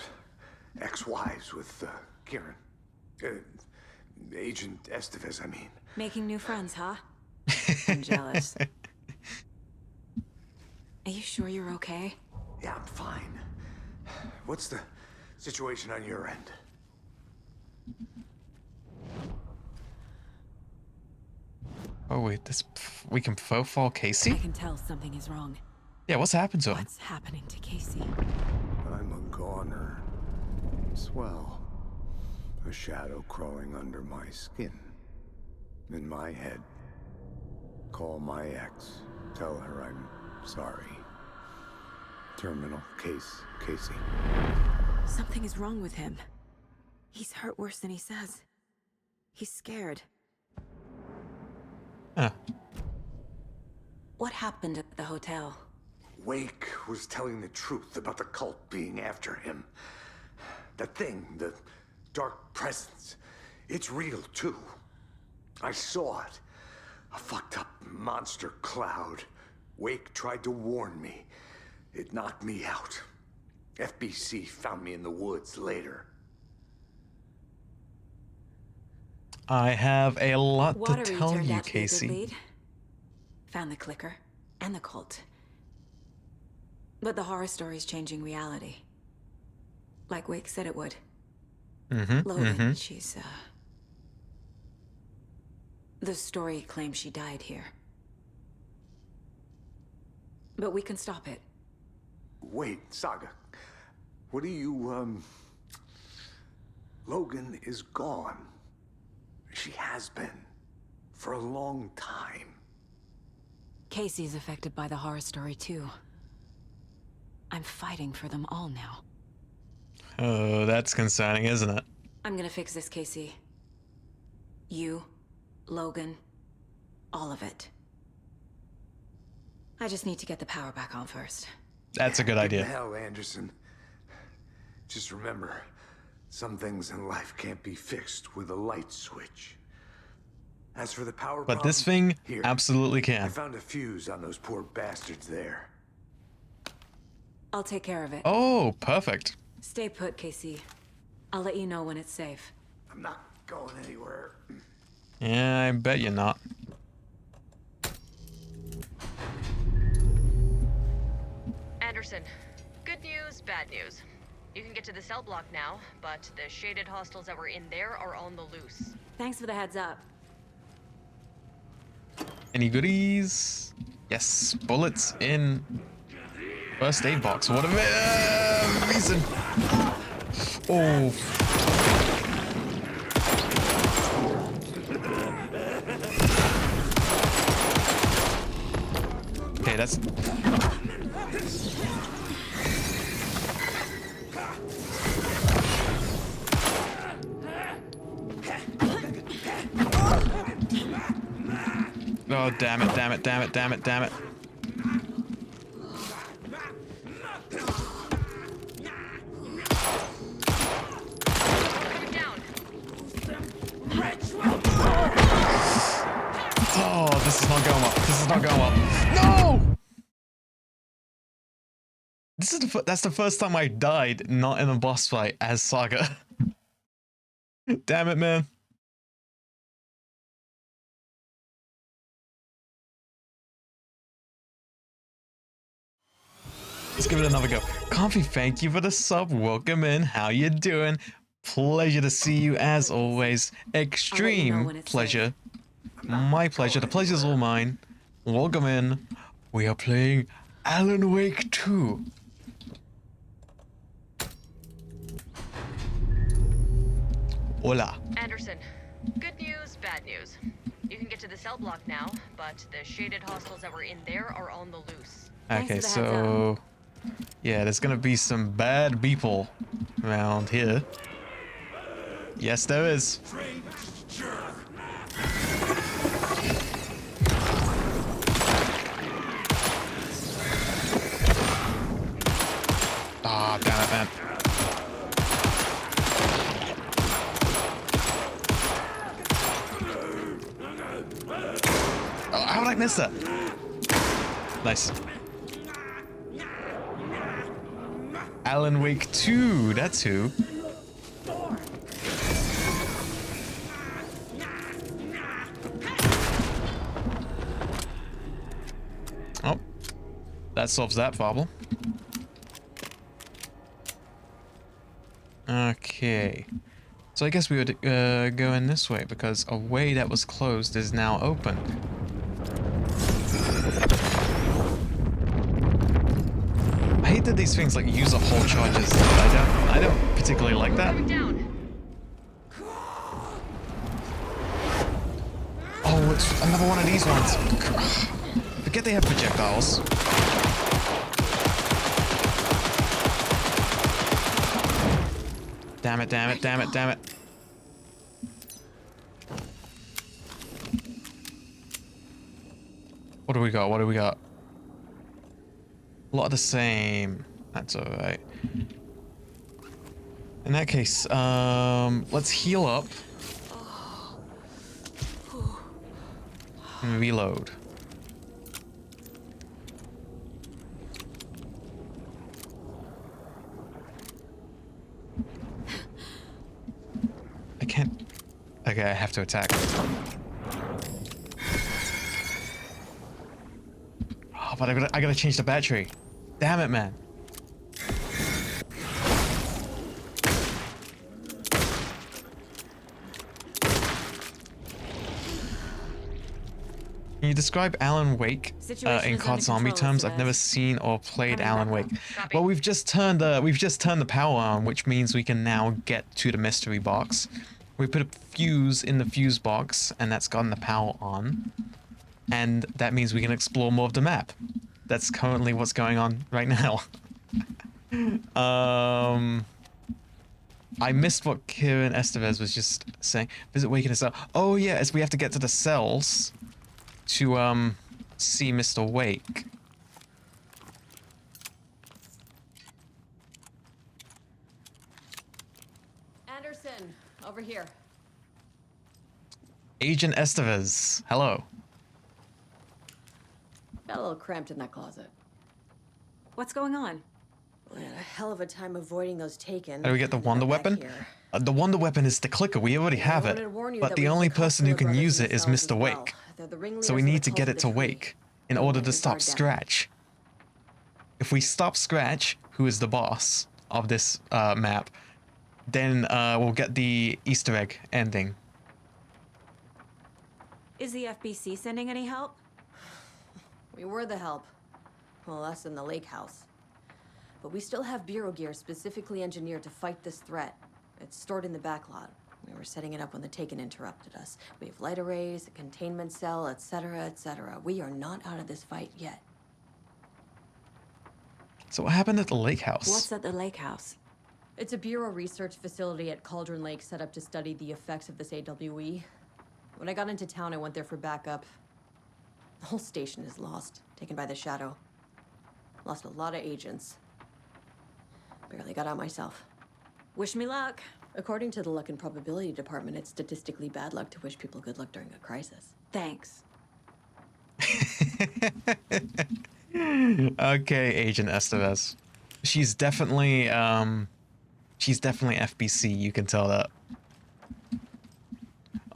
ex-wives with Kieran. Agent Estevez, I mean. Making new friends, huh? I'm jealous. Are you sure you're okay? Yeah, I'm fine. What's the situation on your end? Oh wait, we can profile I Casey? can tell something is wrong. Yeah, what's happened to him? What's happening to Casey? I'm a goner. Swell. A shadow crawling under my skin. In my head. Call my ex. Tell her I'm sorry. Terminal case, Casey. Something is wrong with him. He's hurt worse than he says. He's scared. Huh. What happened at the hotel? Wake was telling the truth about the cult being after him. The thing, the dark presence, it's real too. I saw it. A fucked up monster cloud. Wake tried to warn me. It knocked me out. FBC found me in the woods later. I have a lot to Watery tell turned you, out to be a good Casey. lead. Found the clicker and the cult. But the horror story's changing reality. Like Wake said it would. Logan, she's, the story claims she died here. But we can stop it. Wait, Saga. What do you, Logan is gone. She has been. For a long time. Casey's affected by the horror story too. I'm fighting for them all now. Oh, that's concerning, isn't it? I'm gonna fix this, Casey. You, Logan, all of it. I just need to get the power back on first. That's a good Give idea. the hell, Anderson. Just remember, some things in life can't be fixed with a light switch. As for the power But this problem, thing here, absolutely I can. found a fuse on those poor bastards there. I'll take care of it. Oh, perfect. Stay put, Casey. I'll let you know when it's safe. I'm not going anywhere. Yeah, I bet you're not. Anderson, good news, bad news. You can get to the cell block now, but the shaded hostiles that were in there are on the loose. Thanks for the heads up. Any goodies? Yes, bullets in first aid box. What a reason. Oh. Okay, that's... Oh, damn it, damn it, damn it, damn it, damn it. Oh, this is not going well. This is not going well. No! This is that's the first time I died not in a boss fight as Saga. Damn it, man. Let's give it another go. Comfy, thank you for the sub. Welcome in. How you doing? Pleasure to see you as always. Extreme pleasure. My pleasure. The pleasure's all mine. Welcome in. We are playing Alan Wake 2. Hola. Anderson, good news, bad news. You can get to the cell block now, but the shaded hostiles that were in there are on the loose. Okay, so yeah, there's gonna be some bad people around here. Yes, there is. Ah, damn it, man. Oh, how did I miss that? Nice. Alan Wake 2, that's who. Oh, that solves that problem. Okay. So I guess we would go in this way because a way that was closed is now open. heard these things like use up whole charges. I don't particularly like that. Oh, it's another one of these ones. Forget they have projectiles. Damn it, damn it, damn it, damn it. What do we got? What do we got? A lot of the same. That's alright. In that case, let's heal up. And reload. I can't. Okay, I have to attack. Oh, but I gotta change the battery. Damn it, man. Can you describe Alan Wake in COD Zombie terms? I've never seen or played Alan Wake. Well, we've just turned the power on, which means we can now get to the mystery box. We put a fuse in the fuse box, and that's gotten the power on. And that means we can explore more of the map. That's currently what's going on right now. I missed what Kieran Estevez was just saying. Visit Wake in a cell. Oh yeah, as we have to get to the cells to see Mr. Wake. Anderson, over here. Agent Estevez, hello. Got a little cramped in that closet. What's going on? We had a hell of a time avoiding those taken. How do we get the Wonder Weapon? The Wonder Weapon is the clicker. We already have it. But the only person who can use it is Mr. Wake. So we need to get it to Wake in order to stop Scratch. If we stop Scratch, who is the boss of this map, then we'll get the Easter egg ending. Is the FBC sending any help? We were the help. Well, us in the lake house. But we still have Bureau gear specifically engineered to fight this threat. It's stored in the backlot. We were setting it up when the Taken interrupted us. We have light arrays, a containment cell, etc., etc. We are not out of this fight yet. So what happened at the lake house? What's at the lake house? It's a Bureau research facility at Cauldron Lake set up to study the effects of this AWE. When I got into town, I went there for backup. The whole station is lost, taken by the Shadow. Lost a lot of agents. Barely got out myself. Wish me luck. According to the Luck and Probability Department, it's statistically bad luck to wish people good luck during a crisis. Thanks. Okay, Agent Estevez. She's definitely FBC, you can tell that.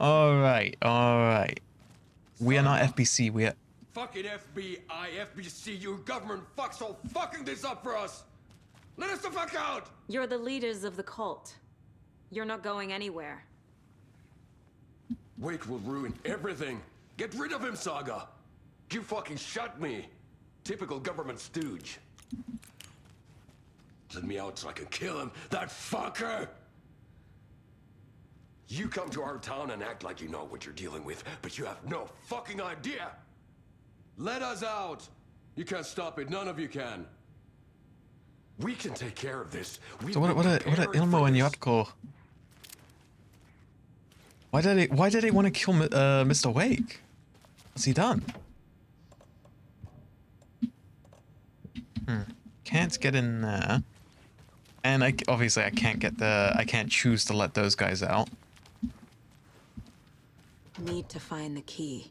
Alright, alright. We are not FBC, we are... Fucking FBI, FBC, you government fucks all fucking this up for us! Let us the fuck out! You're the leaders of the cult. You're not going anywhere. Wake will ruin everything. Get rid of him, Saga. You fucking shot me. Typical government stooge. Let me out so I can kill him, that fucker! You come to our town and act like you know what you're dealing with, but you have no fucking idea! Let us out! You can't stop it, none of you can. We can take care of this. So what are Ilmo and Yotko? Why did he want to kill Mr. Wake? What's he done? Can't get in there. And obviously I can't choose to let those guys out. Need to find the key.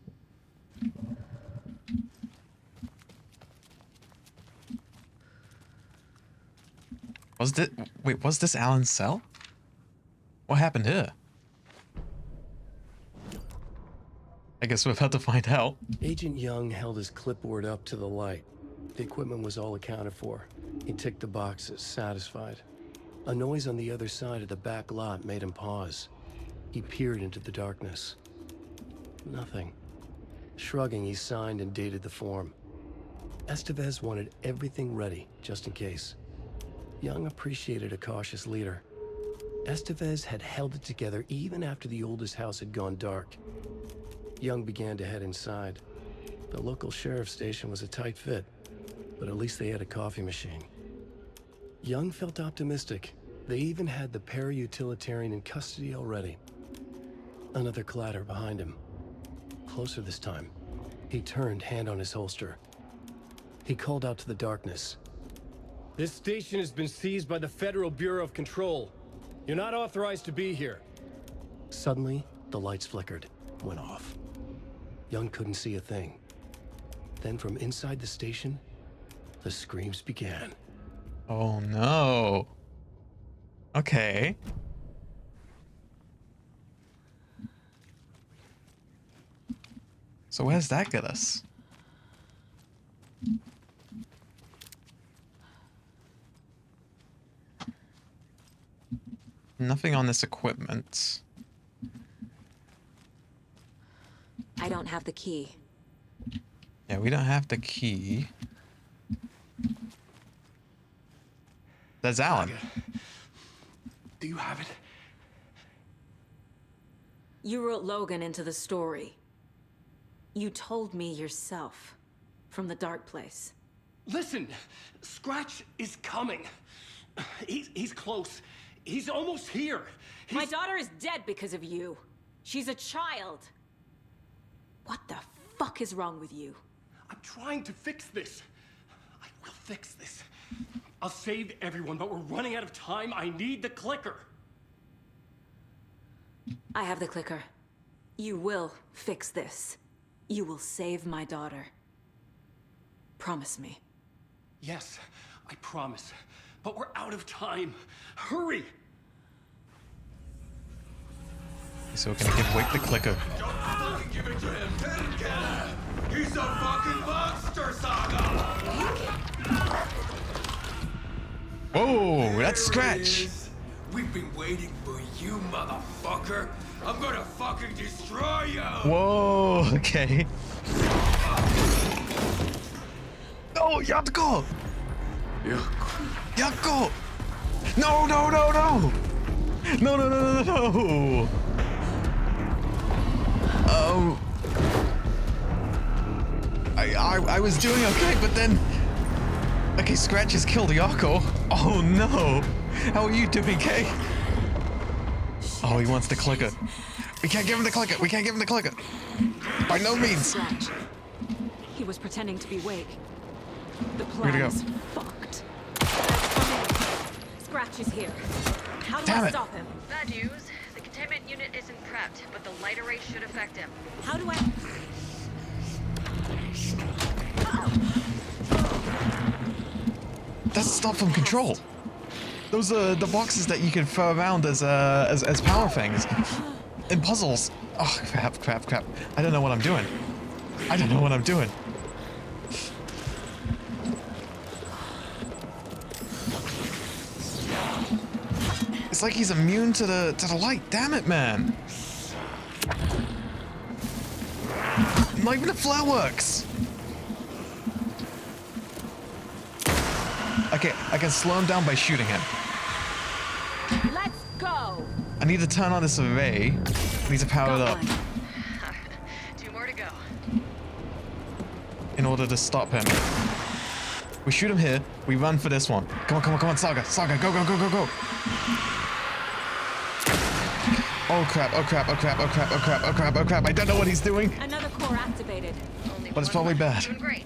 Was this Alan's cell? What happened here? I guess we're about to find out. Agent Young held his clipboard up to the light. The equipment was all accounted for. He ticked the boxes, satisfied. A noise on the other side of the back lot made him pause. He peered into the darkness. Nothing. Shrugging, he signed and dated the form. Estevez wanted everything ready, just in case. Young appreciated a cautious leader. Estevez had held it together even after the oldest house had gone dark. Young began to head inside. The local sheriff's station was a tight fit, but at least they had a coffee machine. Young felt optimistic. They even had the para-utilitarian in custody already. Another clatter behind him. Closer this time. He turned, hand on his holster. He called out to the darkness. This station has been seized by the Federal Bureau of Control. You're not authorized to be here. Suddenly, the lights flickered, went off. Young couldn't see a thing. Then from inside the station, the screams began. Oh no. Okay. So where's that get us? Nothing on this equipment. I don't have the key. Yeah, we don't have the key. There's Alan. Do you have it? You wrote Logan into the story. You told me yourself. From the dark place. Listen, Scratch is coming. He's close. He's almost here. My daughter is dead because of you. She's a child. What the fuck is wrong with you? I'm trying to fix this. I will fix this. I'll save everyone, but we're running out of time. I need the clicker. I have the clicker. You will fix this. You will save my daughter. Promise me. Yes, I promise. But we're out of time. Hurry! So we're gonna give Wake the clicker. Don't fucking give it to him! He's a fucking monster, Saga! Whoa, that's Scratch! We've been waiting for you, motherfucker! I'm gonna fucking destroy you! Whoa, okay. Oh, Yatko! Yatko! No, no, no, no! No, no, no, no, no! I was doing okay, but then... Okay, Scratch has killed Yako. Oh no! How are you doing, Kay? Oh, he wants the clicker. We can't give him the clicker! We can't give him the clicker! By no means! Scratch. He was pretending to be Wake. The Where'd he plan go? is fucked. Scratch is here. How do Damn I it. stop him? Bad news. The containment unit isn't prepped, but the light array should affect him. How do I... That's stop from control. Those are the boxes that you can throw around as power things. In puzzles. Oh, crap, crap, crap. I don't know what I'm doing. I don't know what I'm doing. It's like he's immune to the light. Damn it, man. Not even the flare works. Okay, I can slow him down by shooting him. Let's go! I need to turn on this array. I need to power it up Two more to go. in order to stop him. We shoot him here. We run for this one. Come on, come on, come on, Saga. Saga, go, go, go, go, go. Oh crap, oh crap, oh crap, oh crap, oh crap, oh crap, oh crap. I don't know what he's doing. Another core activated. But it's probably bad. Doing great.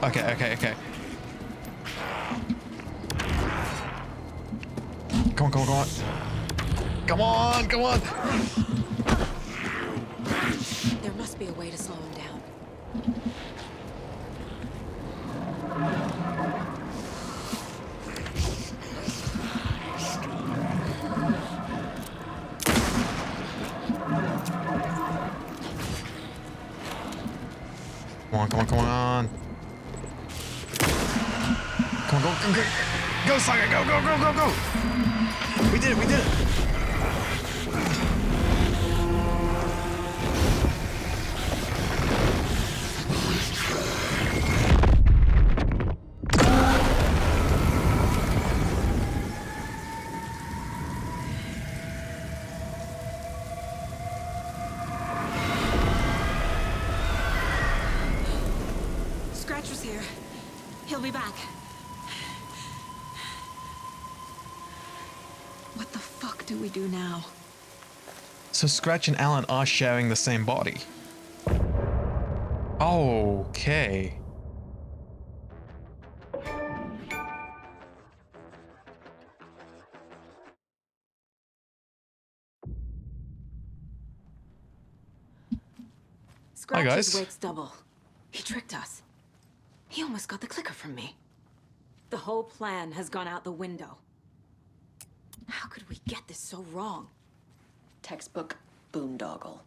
Okay, okay, okay. Come on, come on, come on. Come on, come on. There must be a way to slow him down. Come on, come on, come on. Come on, go, go, go. Go, Saga! Go, go, go, go, go! We did it! We did it! Scratcher's here. He'll be back. What the fuck do we do now? So Scratch and Alan are sharing the same body. Okay. Scratch's guys. wake's double. He tricked us. He almost got the clicker from me. The whole plan has gone out the window. How could we get this so wrong? Textbook boondoggle.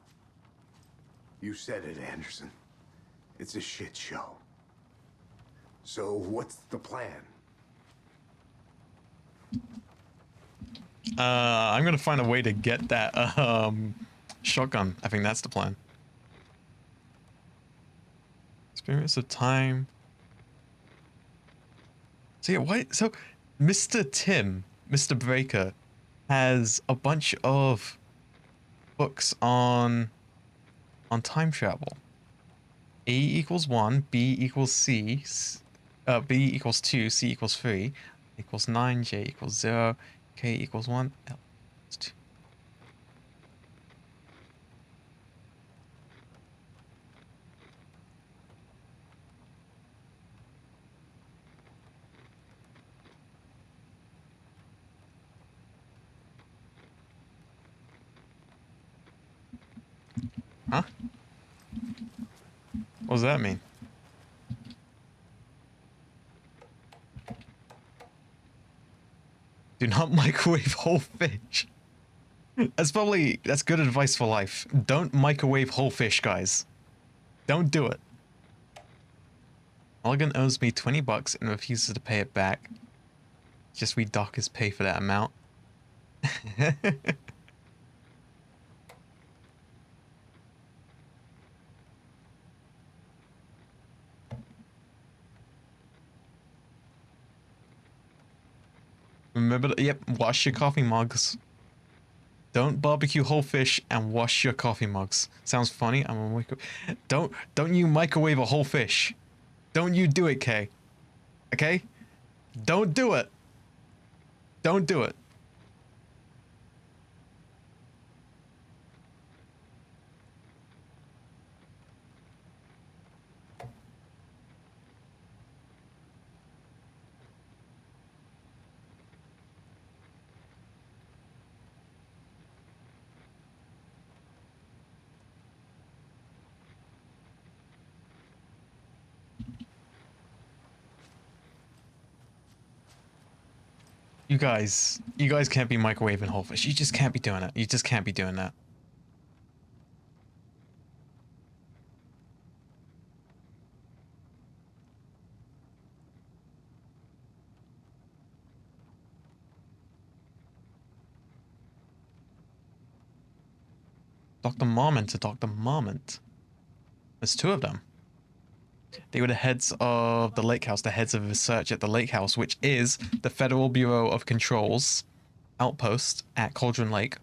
You said it, Anderson. It's a shit show. So what's the plan? I'm gonna find a way to get that shotgun. I think that's the plan. Experience of time. So yeah, why? So Mr. Tim, Mr. Breaker, has a bunch of books on time travel. A equals 1, B equals C, B equals 2, C equals 3, equals 9, J equals 0, K equals 1, L equals 2. Huh? What does that mean? Do not microwave whole fish. That's good advice for life. Don't microwave whole fish, guys. Don't do it. Mulligan owes me 20 bucks and refuses to pay it back. Just we dock his pay for that amount. Remember, yep, wash your coffee mugs. Don't barbecue whole fish and wash your coffee mugs. Sounds funny. I'm a don't you microwave a whole fish. Don't you do it, Kay. Okay? Don't do it. Don't do it. You guys can't be microwaving whole fish. You just can't be doing it. You just can't be doing that. Dr. Marmont to Dr. Marmont. There's two of them. They were the heads of the Lake House, the heads of research at the Lake House, which is the Federal Bureau of Control's outpost at Cauldron Lake.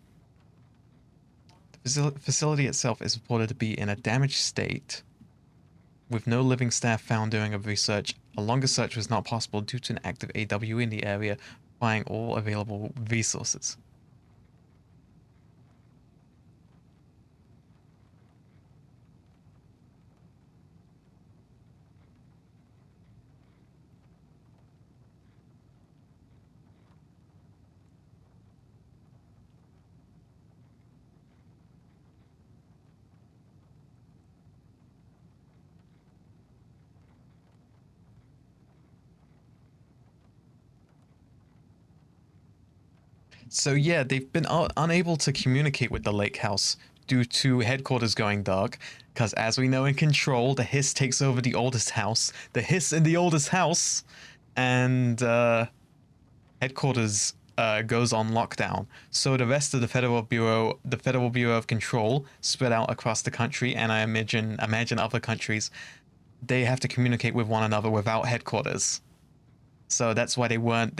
The facility itself is reported to be in a damaged state, with no living staff found during a research. A longer search was not possible due to an active AW in the area, buying all available resources. So yeah, they've been unable to communicate with the Lake House due to headquarters going dark, because as we know in Control, the Hiss takes over the oldest house. The Hiss in the oldest house, and headquarters goes on lockdown. So the rest of the Federal Bureau of Control, spread out across the country, and I imagine other countries, they have to communicate with one another without headquarters. So that's why they weren't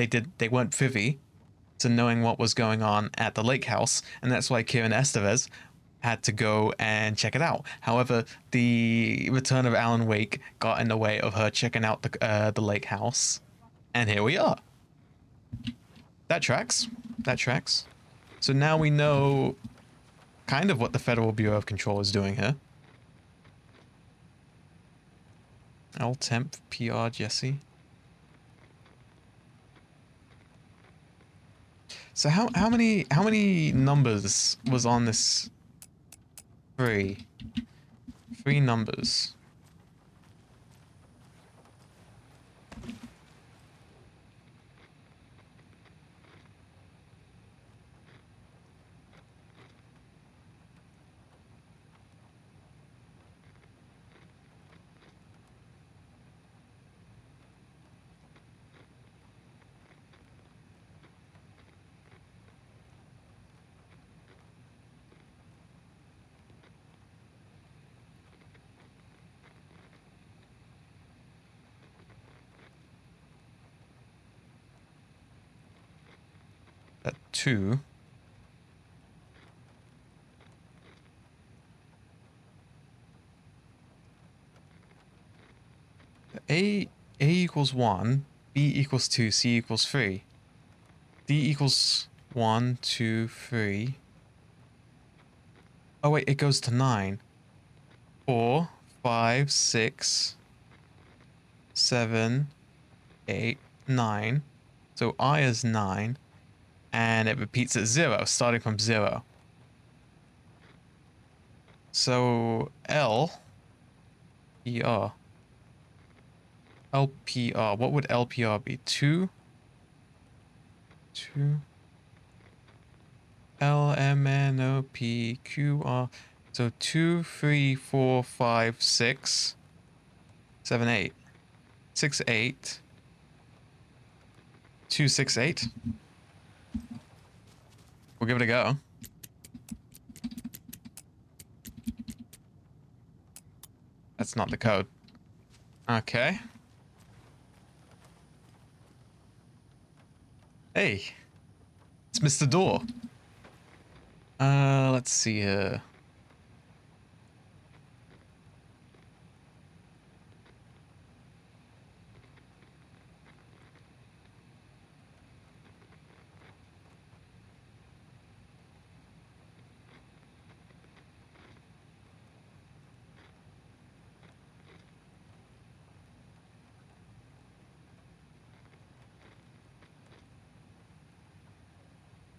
privy to knowing what was going on at the lake house, and that's why Kieran Estevez had to go and check it out. However, the return of Alan Wake got in the way of her checking out the lake house, and here we are. That tracks. That tracks. So now we know kind of what the Federal Bureau of Control is doing here. L-Temp PR Jesse. So how many numbers was on this? Three numbers. That 2. A equals 1, B equals 2, C equals 3. D equals 1, 2, 3. Oh wait, it goes to 9. 4, 5, 6, 7, 8, 9. So I is 9. And it repeats at 0, starting from 0. So L E R. LPR. What would LPR be? 2? 2. LMNOPQR. So 2, 3, 4, 5, 6, 7, 8. 6, 8. 2, 6, 8. We'll give it a go. That's not the code. Okay. Hey, it's Mr. Door. Let's see here.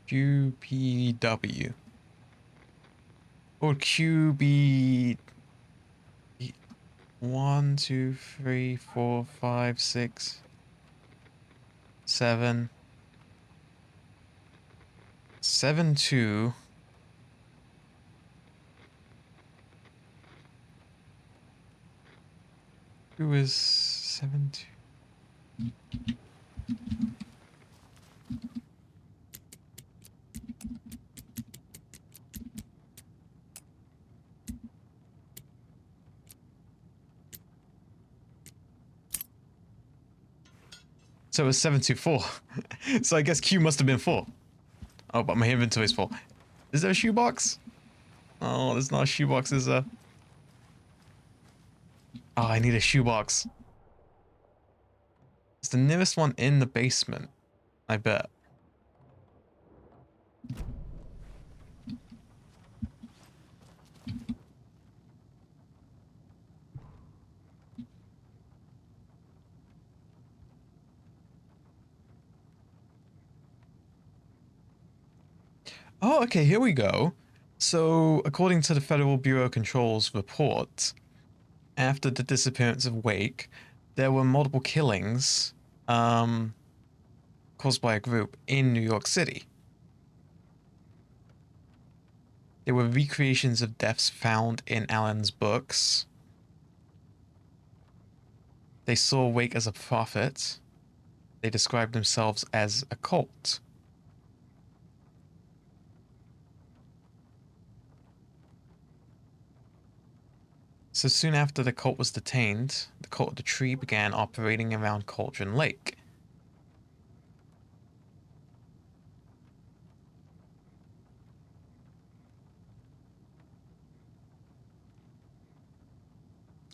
QPW or QB 1, 2, 3, 4, 5, 6, 7, 7, 2. Who is 7, 2? So it was 724. So I guess Q must have been 4. Oh, but my inventory is full. Is there a shoebox? Oh, there's not a shoebox, is there? Oh, I need a shoebox. It's the nearest one in the basement, I bet. Oh, okay, here we go. So, according to the Federal Bureau of Control's report, after the disappearance of Wake, there were multiple killings caused by a group in New York City. There were recreations of deaths found in Alan's books. They saw Wake as a prophet. they described themselves as a cult. So soon after the cult was detained, the Cult of the Tree began operating around Cauldron Lake.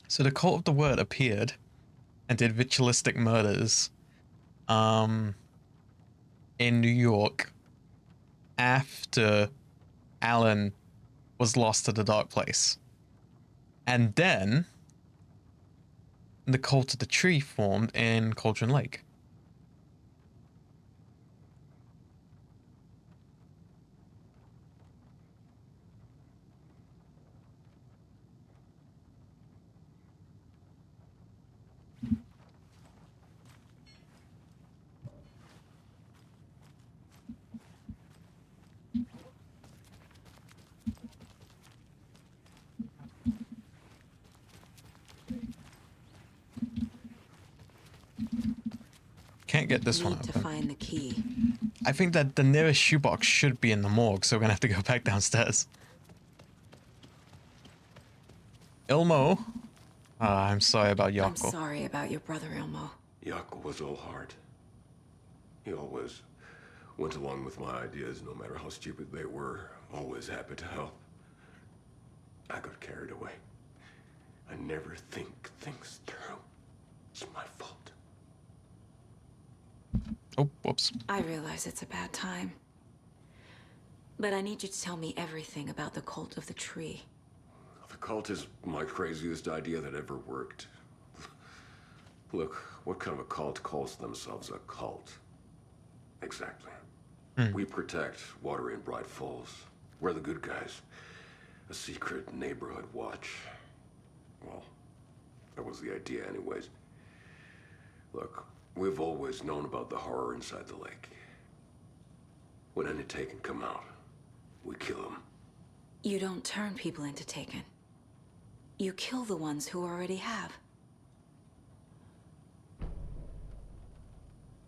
So the Cult of the Word appeared and did ritualistic murders in New York after Alan was lost to the Dark Place. And then the Cult of the Tree formed in Cauldron Lake. Can't get this one Need to open. find the key. I think that the nearest shoebox should be in the morgue, so we're gonna have to go back downstairs. Ilmo. I'm sorry about Yako. I'm sorry about your brother, Ilmo. Yako was all heart. He always went along with my ideas, no matter how stupid they were. Always happy to help. I got carried away. I never think things through. It's my fault. Oh, whoops. I realize it's a bad time. But I need you to tell me everything about the Cult of the Tree. The cult is my craziest idea that ever worked. Look, what kind of a cult calls themselves a cult? Exactly. We protect water in Bright Falls. We're the good guys. A secret neighborhood watch. Well, that was the idea anyways. Look, we've always known about the horror inside the lake. When any Taken come out, we kill them. You don't turn people into Taken. You kill the ones who already have.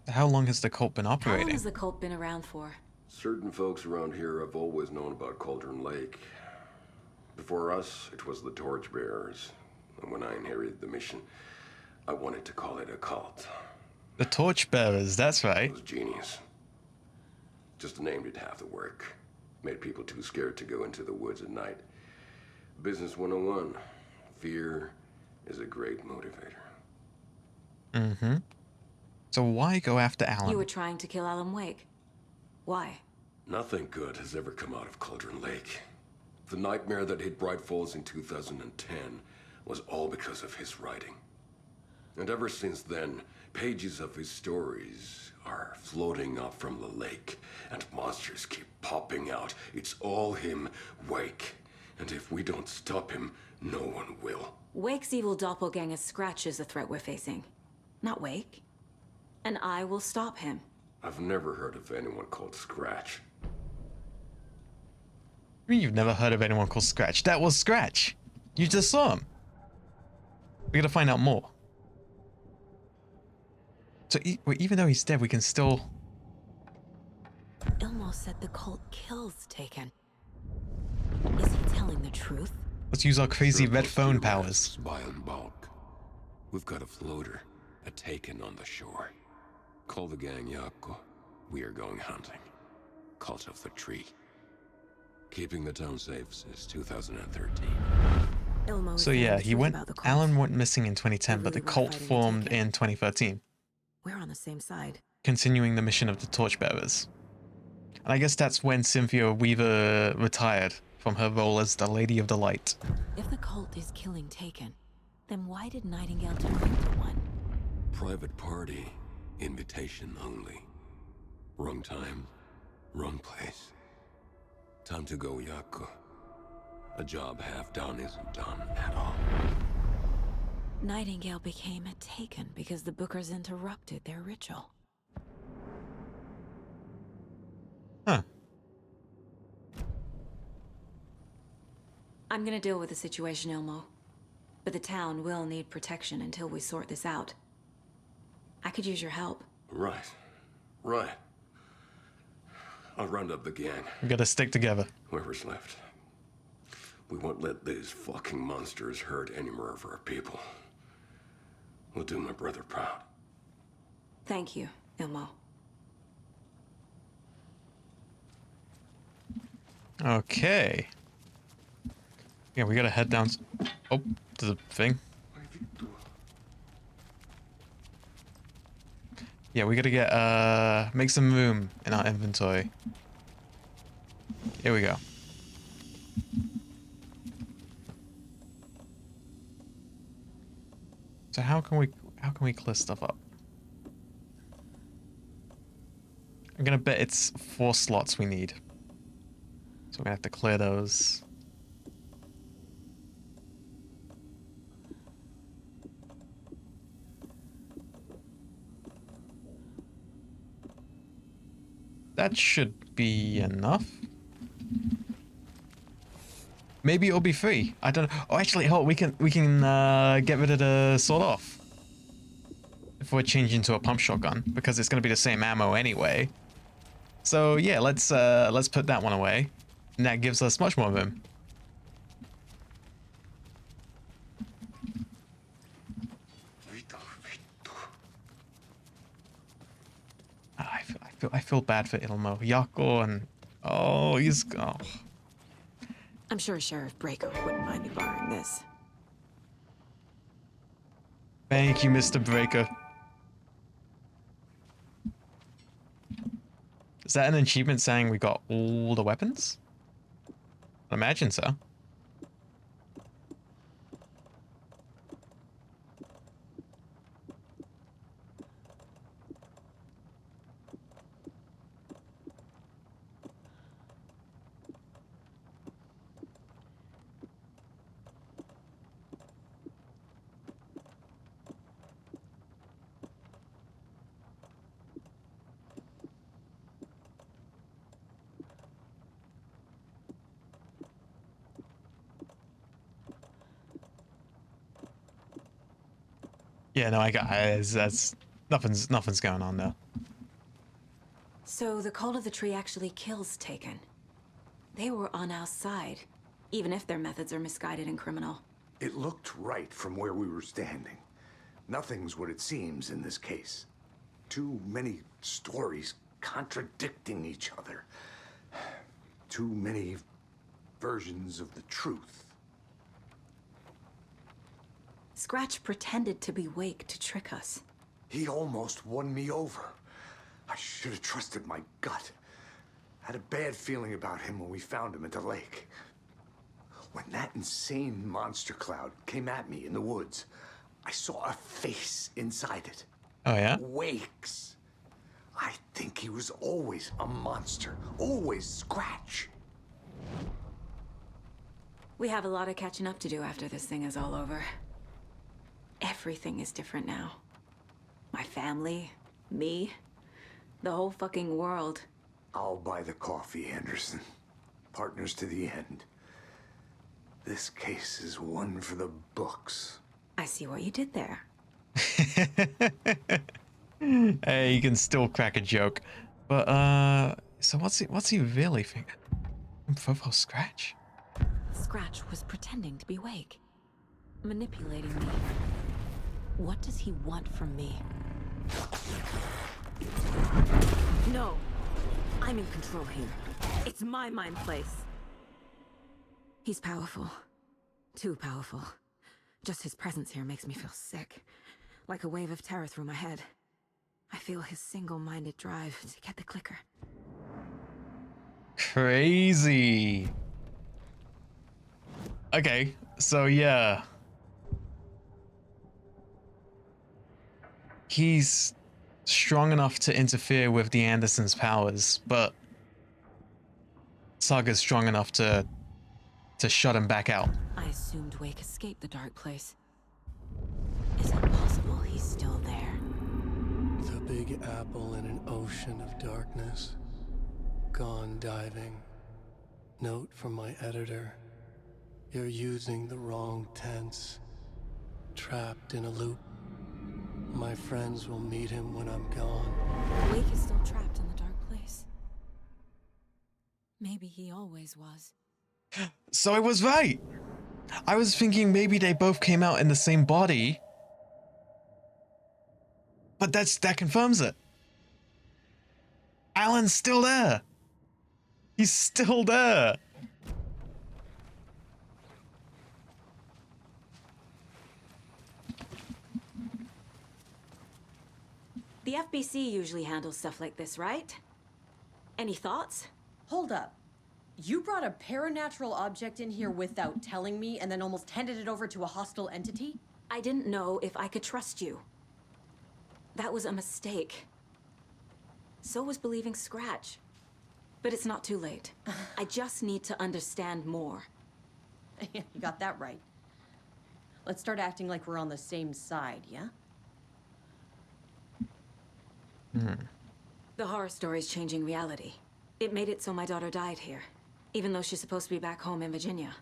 How long has the cult been How long operating? has the cult been around for? Certain folks around here have always known about Cauldron Lake. Before us, it was the Torchbearers. And when I inherited the mission, I wanted to call it a cult. The Torchbearers, that's right. It was genius. Just a name did half the work. Made people too scared to go into the woods at night. Business 101. Fear is a great motivator. Mm-hmm. So why go after Alan? You were trying to kill Alan Wake. Why? Nothing good has ever come out of Cauldron Lake. The nightmare that hit Bright Falls in 2010 was all because of his writing. And ever since then, pages of his stories are floating up from the lake, and monsters keep popping out. It's all him, Wake. And if we don't stop him, no one will. Wake's evil doppelganger Scratch is the threat we're facing, not Wake. And I will stop him. I've never heard of anyone called Scratch. I mean, you've never heard of anyone called Scratch. That was Scratch. You just saw him. We gotta find out more. So even though he's dead, we can still... Ilmo said the cult kills Taken. Is he telling the truth? Let's use our crazy red phone powers. Powers. Buy in bulk. We've got a floater, a Taken on the shore. Call the gang, Yako. We are going hunting. Cult of the Tree. Keeping the town safe since 2013. Ilmo So yeah, he went. Alan went missing in 2010, but the cult formed in 2013, We're on the same side. continuing the mission of the Torchbearers. And I guess that's when Cynthia Weaver retired from her role as the Lady of the Light. If the cult is killing Taken, then why did Nightingale turn into one? Private party. Invitation only. Wrong time. Wrong place. Time to go, Yako. A job half done isn't done at all. Nightingale became a Taken because the Bookers interrupted their ritual. Huh. I'm gonna deal with the situation, Ilmo. But the town will need protection until we sort this out. I could use your help. Right. Right. I'll round up the gang. We gotta stick together. Whoever's left. We won't let these fucking monsters hurt any more of our people. We'll do my brother proud. Thank you, Ilmo. Okay. Yeah, we gotta head down. Oh, to the thing. Yeah, we gotta get, make some room in our inventory. Here we go. So how can we clear stuff up? I'm gonna bet it's 4 slots we need. So we're gonna have to clear those. That should be enough. Maybe it'll be free. I don't know. Oh, actually, hold. We can get rid of the sword off if we're changing to a pump shotgun because it's gonna be the same ammo anyway. So yeah, let's put that one away, and that gives us much more room. I feel bad for Ilmo. Yako and he's I'm sure Sheriff Breaker wouldn't mind me borrowing this. Thank you, Mr. Breaker. Is that an achievement saying we got all the weapons? I imagine so. Yeah, no, I got that's nothing's going on there. So the Cult of the Tree actually kills Taken. They were on our side, even if their methods are misguided and criminal. It looked right from where we were standing. Nothing's what it seems in this case. Too many stories contradicting each other. Too many versions of the truth. Scratch pretended to be Wake to trick us. He almost won me over. I should have trusted my gut. Had a bad feeling about him when we found him at the lake. When that insane monster cloud came at me in the woods, I saw a face inside it. Oh, yeah? Wake's. I think he was always a monster. Always Scratch. We have a lot of catching up to do after this thing is all over. Everything is different now. My family, me, the whole fucking world. I'll buy the coffee, Anderson. Partners to the end. This case is one for the books. I see what you did there. Hey, you can still crack a joke. But, so what's he really thinking? Profile Scratch? Scratch was pretending to be Wake. Manipulating me. What does he want from me? No! I'm in control here. It's my mind place. He's powerful. Too powerful. Just his presence here makes me feel sick. Like a wave of terror through my head. I feel his single-minded drive to get the clicker. Crazy. Okay, so yeah. He's strong enough to interfere with the Andersons' powers, but Saga's strong enough to shut him back out. I assumed Wake escaped the dark place. Is it possible he's still there? The Big Apple in an ocean of darkness. Gone diving. Note from my editor. You're using the wrong tense. Trapped in a loop. My friends will meet him when I'm gone. Wake is still trapped in the dark place. Maybe he always was. So I was right. I was thinking maybe they both came out in the same body. But that confirms it. Alan's still there. He's still there. The FBC usually handles stuff like this, right? Any thoughts? Hold up. You brought a paranatural object in here without telling me and then almost handed it over to a hostile entity? I didn't know if I could trust you. That was a mistake. So was believing Scratch. But it's not too late. I just need to understand more. You got that right. Let's start acting like we're on the same side, yeah? The horror story's changing reality. It made it so my daughter died here, even though she's supposed to be back home in Virginia.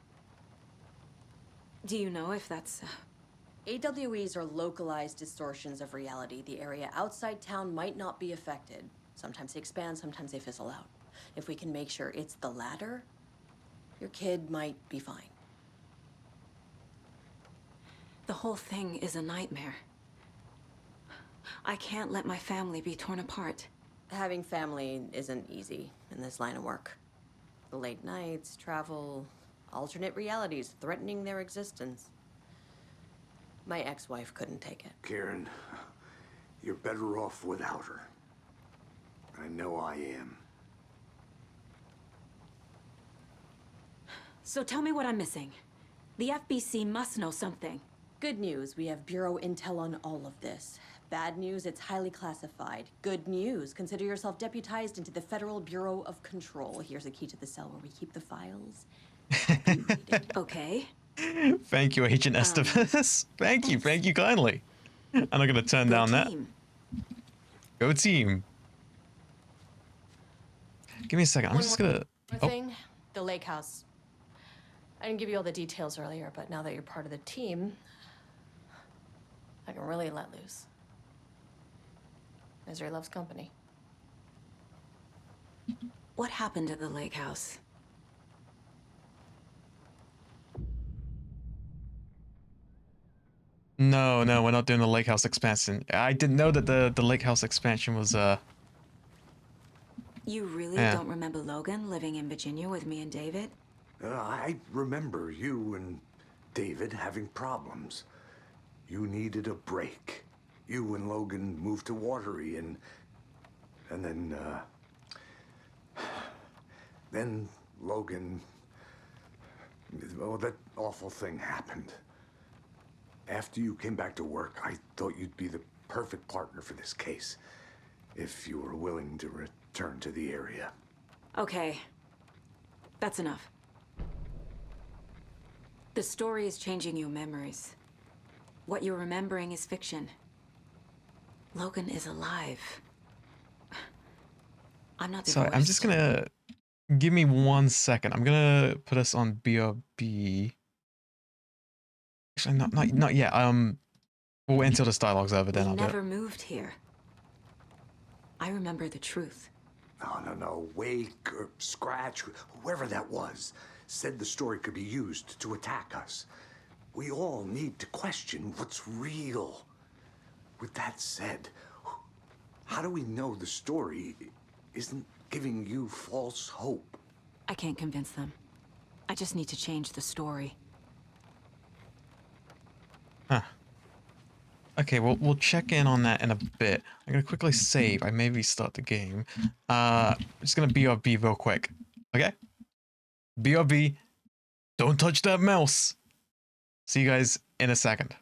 Do you know if that's... AWEs are localized distortions of reality. The area outside town might not be affected. Sometimes they expand, sometimes they fizzle out. If we can make sure it's the latter, your kid might be fine. The whole thing is a nightmare. I can't let my family be torn apart. Having family isn't easy in this line of work. The late nights, travel, alternate realities threatening their existence. My ex-wife couldn't take it. Karen, you're better off without her. I know I am. So tell me what I'm missing. The FBC must know something. Good news, we have Bureau intel on all of this. Bad news, it's highly classified. Good news, consider yourself deputized into the Federal Bureau of Control. Here's a key to the cell where we keep the files. You read it. Okay. Thank you, Agent Estevez. Thank you kindly. I'm not gonna turn down team. that. Go team. Give me a second. I'm just gonna. One thing, the lake house. I didn't give you all the details earlier, but now that you're part of the team, I can really let loose. Misery loves company. What happened at the lake house? No, we're not doing the lake house expansion. I didn't know that the lake house expansion was You really don't remember Logan living in Virginia with me and David? I remember you and David having problems. You needed a break. You and Logan moved to Watery and then Logan, oh, that awful thing happened. After you came back to work, I thought you'd be the perfect partner for this case, if you were willing to return to the area. Okay. That's enough. The story is changing your memories. What you're remembering is fiction. Logan is alive. I'm not divorced. Sorry, I'm just gonna... Give me 1 second. I'm gonna put us on BRB. Actually, not yet. We'll wait until this dialogue's over, then I'll do it. We never moved here. I remember the truth. No. Wake or Scratch, whoever that was, said the story could be used to attack us. We all need to question what's real. With that said, how do we know the story isn't giving you false hope? I can't convince them. I just need to change the story. Huh. Okay, we'll check in on that in a bit. I'm gonna quickly save. I may restart the game. I'm just gonna BRB real quick. Okay? BRB. Don't touch that mouse. See you guys in a second.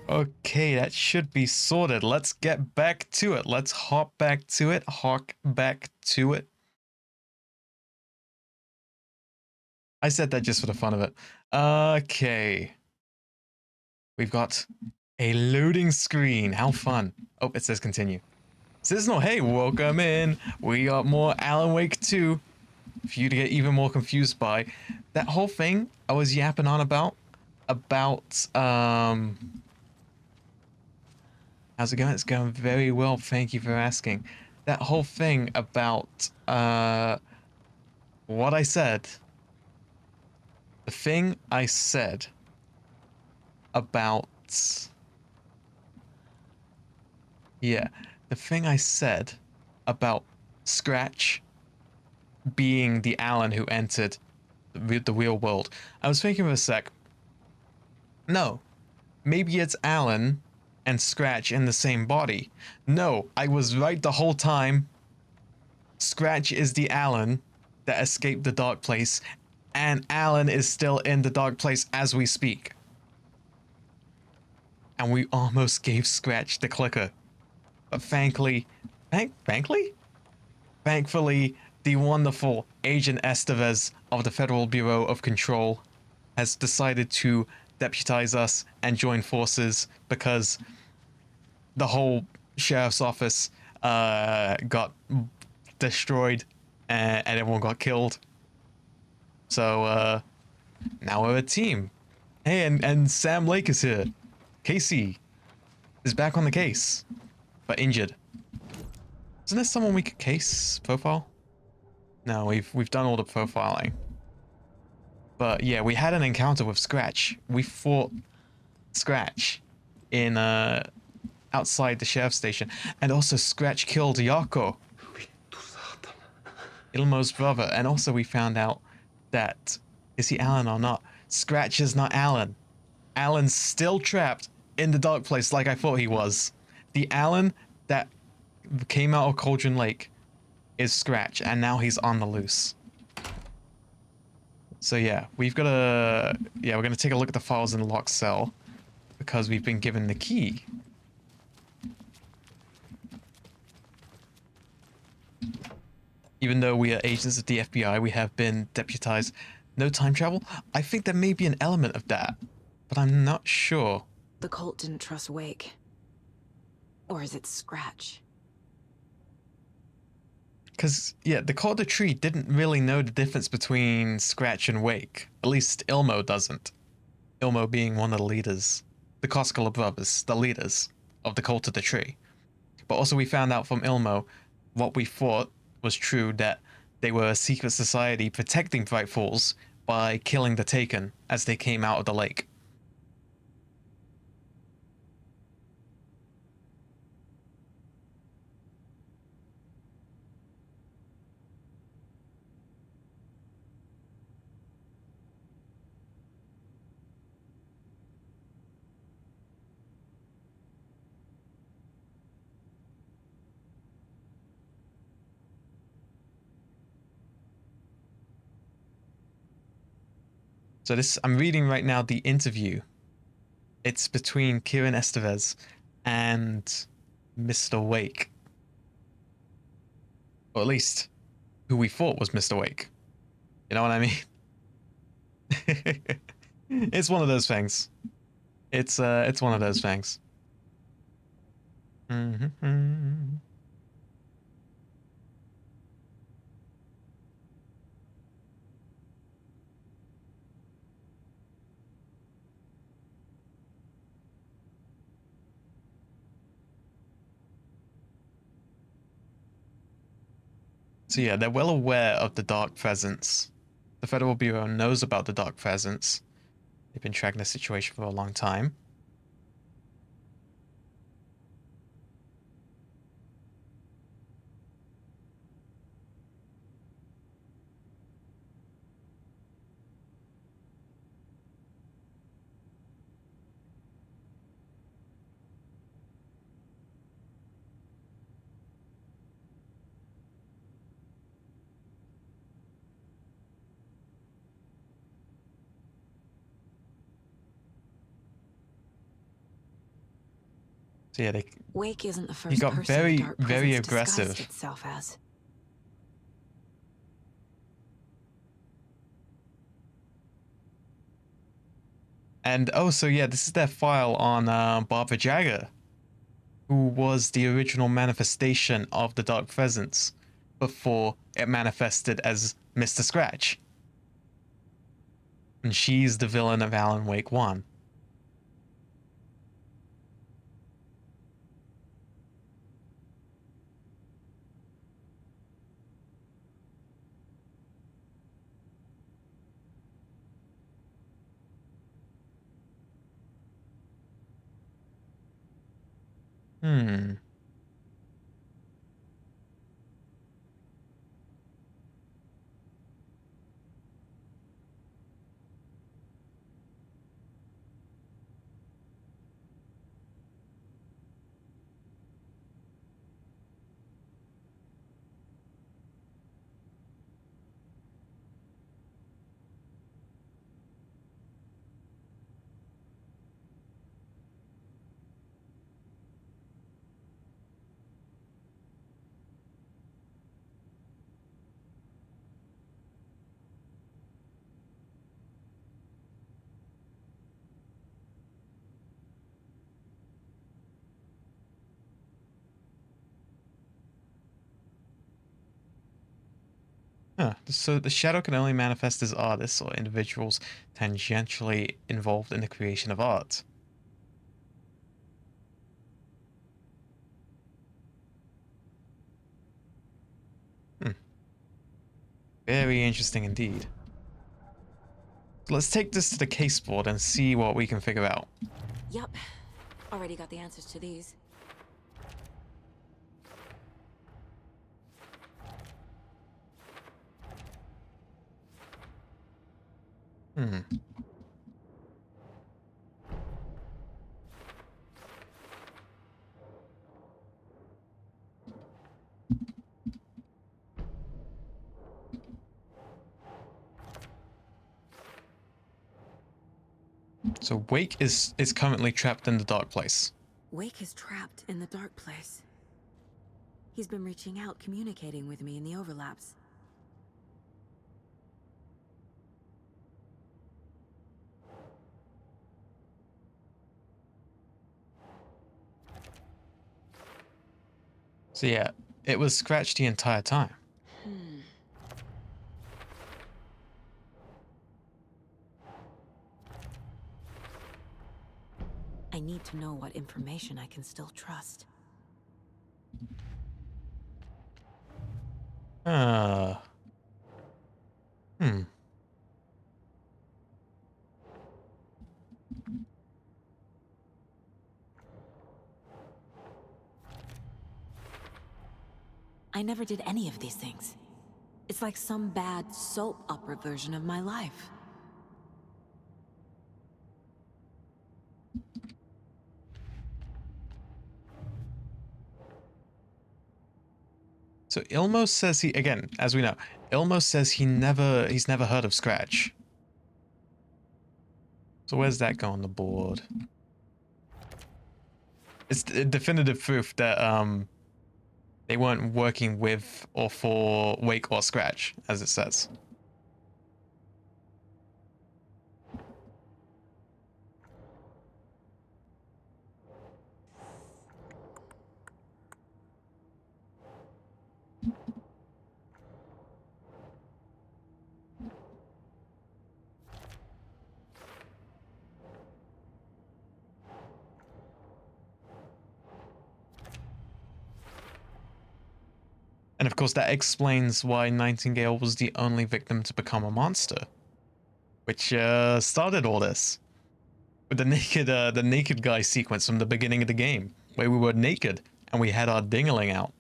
Okay, that should be sorted. Let's get back to it. Let's hop back to it. Hawk back to it. I said that just for the fun of it. Okay. We've got a loading screen. How fun. Oh, it says continue. Sizzle, hey, welcome in. We got more Alan Wake 2 for you to get even more confused by. That whole thing I was yapping on about, how's it going? It's going very well, thank you for asking. That whole thing about, what I said. The thing I said about... Yeah, the thing I said about Scratch being the Alan who entered the real world. I was thinking for a sec. No, maybe it's Alan and Scratch in the same body. No, I was right the whole time. Scratch is the Alan that escaped the dark place, and Alan is still in the dark place as we speak. And we almost gave Scratch the clicker. But thankfully, the wonderful Agent Estevez of the Federal Bureau of Control has decided to deputize us and join forces because the whole sheriff's office got destroyed and everyone got killed. So now we're a team. Hey, and Sam Lake is here. Casey is back on the case, but injured. Isn't there someone we could case profile? No, we've done all the profiling. But yeah, we had an encounter with Scratch. We fought Scratch in outside the sheriff's station, and also Scratch killed Yako, Ilmo's brother. And also we found out that, is he Alan or not? Scratch is not Alan. Alan's still trapped in the dark place like I thought he was. The Alan that came out of Cauldron Lake is Scratch, and now he's on the loose. So yeah, we're gonna take a look at the files in the locked cell because we've been given the key. Even though we are agents of the FBI, we have been deputized. No time travel? I think there may be an element of that, but I'm not sure. The cult didn't trust Wake. Or is it Scratch? Because, yeah, the Cult of the Tree didn't really know the difference between Scratch and Wake. At least Ilmo doesn't. Ilmo being one of the leaders. The Koskela brothers, the leaders of the Cult of the Tree. But also we found out from Ilmo what we thought was true, that they were a secret society protecting Bright Falls by killing the Taken as they came out of the lake. So this, I'm reading right now the interview. It's between Kieran Estevez and Mr. Wake. Or at least, who we thought was Mr. Wake. You know what I mean? It's one of those things. It's one of those things. So yeah, they're well aware of the Dark Presence. The Federal Bureau knows about the Dark Presence. They've been tracking the situation for a long time. So yeah, Wake isn't the he first got person very, the dark very presence aggressive. disguised itself as. And oh, so yeah, this is their file on Barbara Jagger, who was the original manifestation of the Dark Presence before it manifested as Mr. Scratch. And she's the villain of Alan Wake 1. Hmm. Huh. So the shadow can only manifest as artists or individuals tangentially involved in the creation of art. Hmm. Very interesting indeed. So let's take this to the case board and see what we can figure out. Yep. Already got the answers to these. Hmm. So Wake is currently trapped in the dark place. Wake is trapped in the dark place. He's been reaching out, communicating with me in the overlaps. So yeah, it was Scratch the entire time. I need to know what information I can still trust. Hmm. I never did any of these things. It's like some bad soap opera version of my life. So Ilmo says he, again, as we know, Ilmo says he's never heard of Scratch. So where's that go on the board? It's definitive proof that they weren't working with or for Wake or Scratch, as it says. And of course that explains why Nightingale was the only victim to become a monster. Which started all this. With the naked guy sequence from the beginning of the game. Where we were naked and we had our dingaling out.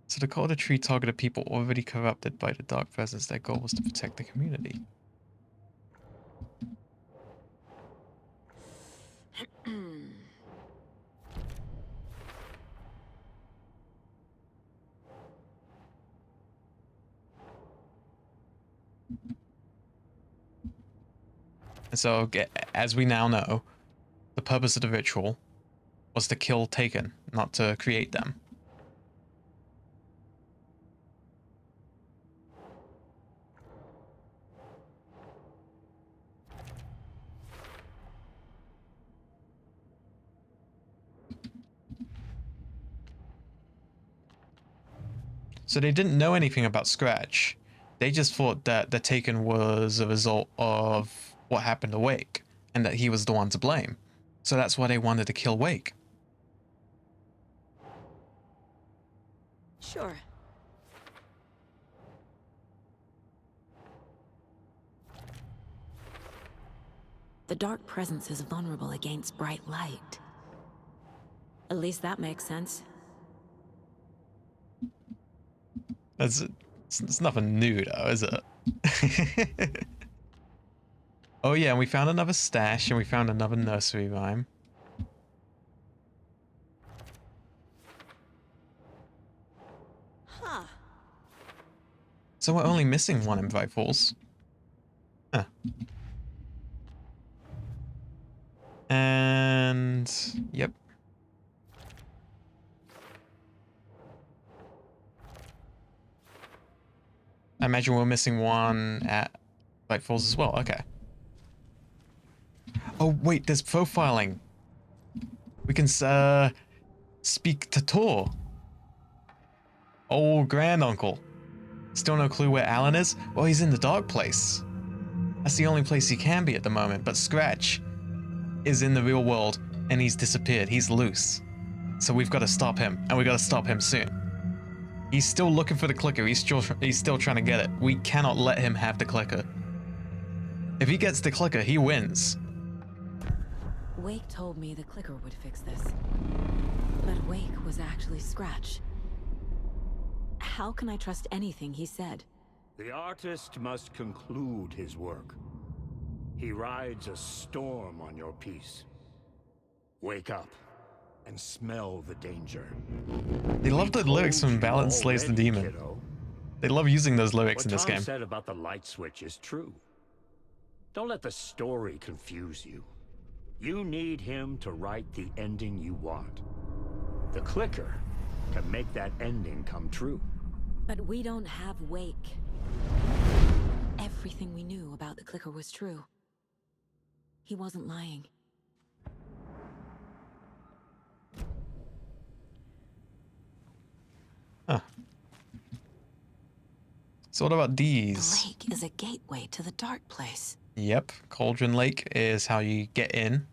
So the Calder Tree targeted people already corrupted by the Dark Presence. Their goal was to protect the community. And so, as we now know, the purpose of the ritual was to kill Taken, not to create them. So they didn't know anything about Scratch. They just thought that the Taken was a result of what happened to Wake, and that he was the one to blame. So that's why they wanted to kill Wake. Sure. The dark presence is vulnerable against bright light. At least that makes sense. It's nothing new though, is it? Oh yeah, and we found another stash and we found another nursery rhyme. Huh. So we're only missing one invite falls. Huh. And yep. I imagine we're missing one at Invite Falls as well. Okay. Oh wait, there's profiling. We can speak to Tor. Old granduncle. Still no clue where Alan is? Well, he's in the dark place. That's the only place he can be at the moment, but Scratch is in the real world and he's disappeared. He's loose. So we've got to stop him, and we've got to stop him soon. He's still looking for the clicker. He's still trying to get it. We cannot let him have the clicker. If he gets the clicker, he wins. Wake told me the clicker would fix this. But Wake was actually Scratch. How can I trust anything he said? The artist must conclude his work. He rides a storm on your piece. Wake up and smell the danger. They love the lyrics from Balance Slays the Demon. Kiddo. They love using those lyrics What in this Tom game. said about the light switch is true. Don't let the story confuse you. You need him to write the ending you want. The clicker can make that ending come true. But we don't have Wake. Everything we knew about the clicker was true. He wasn't lying. Huh. So what about these? The lake is a gateway to the dark place. Yep, Cauldron Lake is how you get in.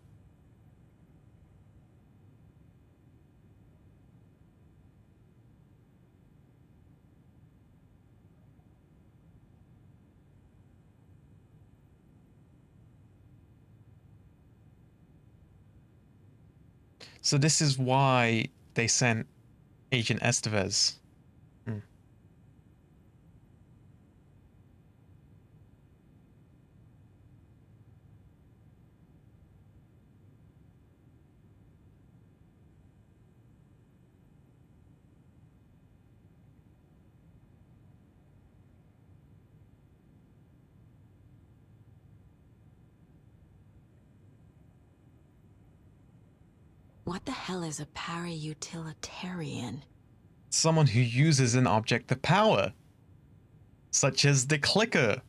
So this is why they sent Agent Estevez. What the hell is a para-utilitarian? Someone who uses an object of power, such as the clicker.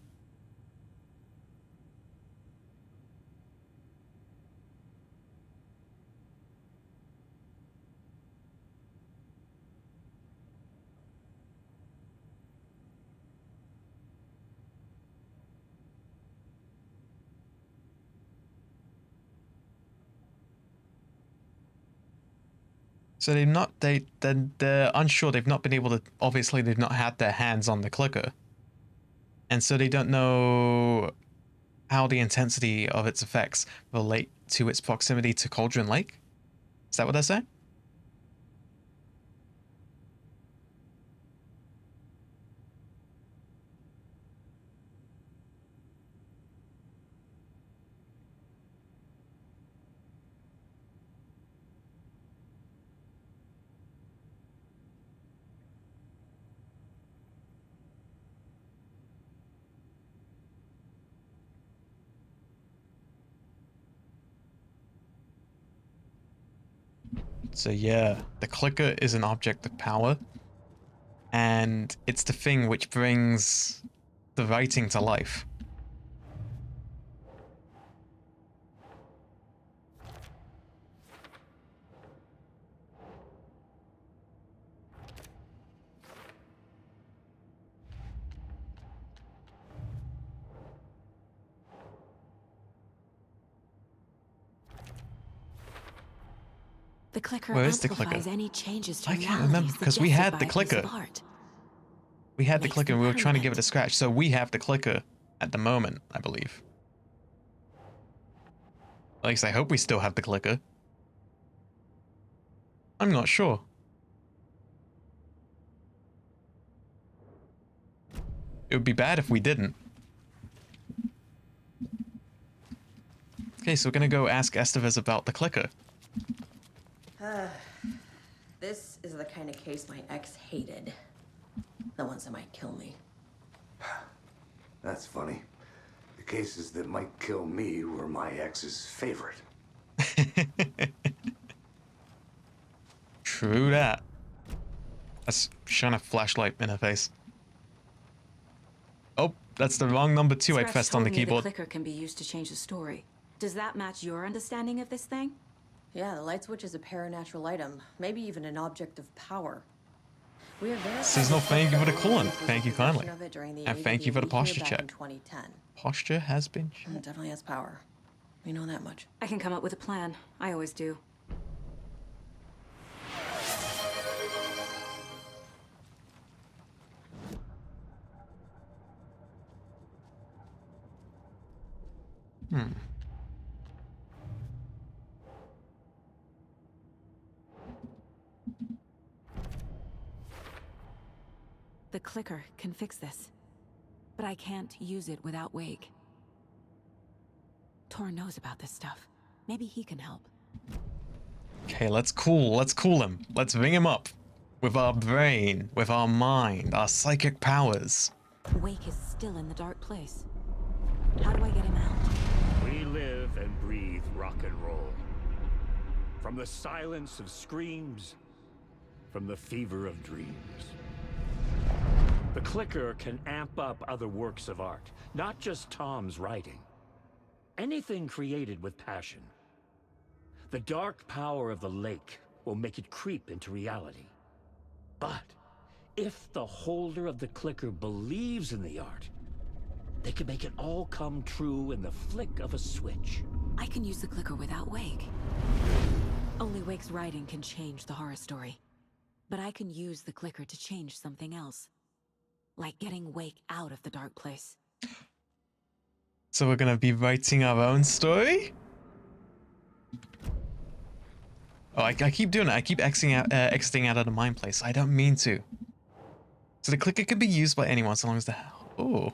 So they're unsure. They've not been able to. Obviously, they've not had their hands on the clicker, and so they don't know how the intensity of its effects relate to its proximity to Cauldron Lake. Is that what they're saying? So yeah, the clicker is an object of power, and it's the thing which brings the writing to life. The clicker Where is the amplifies clicker? any changes to I can't reality remember because we suggested had by the a piece clicker. of art. We had the Makes clicker them and we were trying to give it permanent. a scratch, so we have the clicker at the moment, I believe. At least I hope we still have the clicker. I'm not sure. It would be bad if we didn't. Okay, so we're gonna go ask Estevez about the clicker. This is the kind of case my ex hated. The ones that might kill me. That's funny. The cases that might kill me were my ex's favorite. True that. That's shine a flashlight in her face. Oh, that's the wrong number 2 I Scratch pressed on the told me keyboard. The clicker can be used to change the story. Does that match your understanding of this thing? Yeah, the light switch is a paranatural item, maybe even an object of power. We are very Seasonal, thank you for the coolant. Thank you kindly. of it during the And thank you for the AWE posture here back in check. 2010. Posture has been It checked. definitely has power. We know that much. I can come up with a plan. I always do. The clicker can fix this. But I can't use it without Wake. Tor knows about this stuff. Maybe he can help. Okay, let's cool him. Let's ring him up. With our brain, with our mind, our psychic powers. Wake is still in the dark place. How do I get him out? We live and breathe rock and roll. From the silence of screams, from the fever of dreams. The clicker can amp up other works of art, not just Tom's writing. Anything created with passion. The dark power of the lake will make it creep into reality. But if the holder of the clicker believes in the art, they can make it all come true in the flick of a switch. I can use the clicker without Wake. Only Wake's writing can change the horror story. But I can use the clicker to change something else. Like getting Wake out of the dark place. So we're gonna be writing our own story? Oh, I keep doing it. I keep exiting out of the mind place. I don't mean to. So the clicker can be used by anyone so long as the... Oh.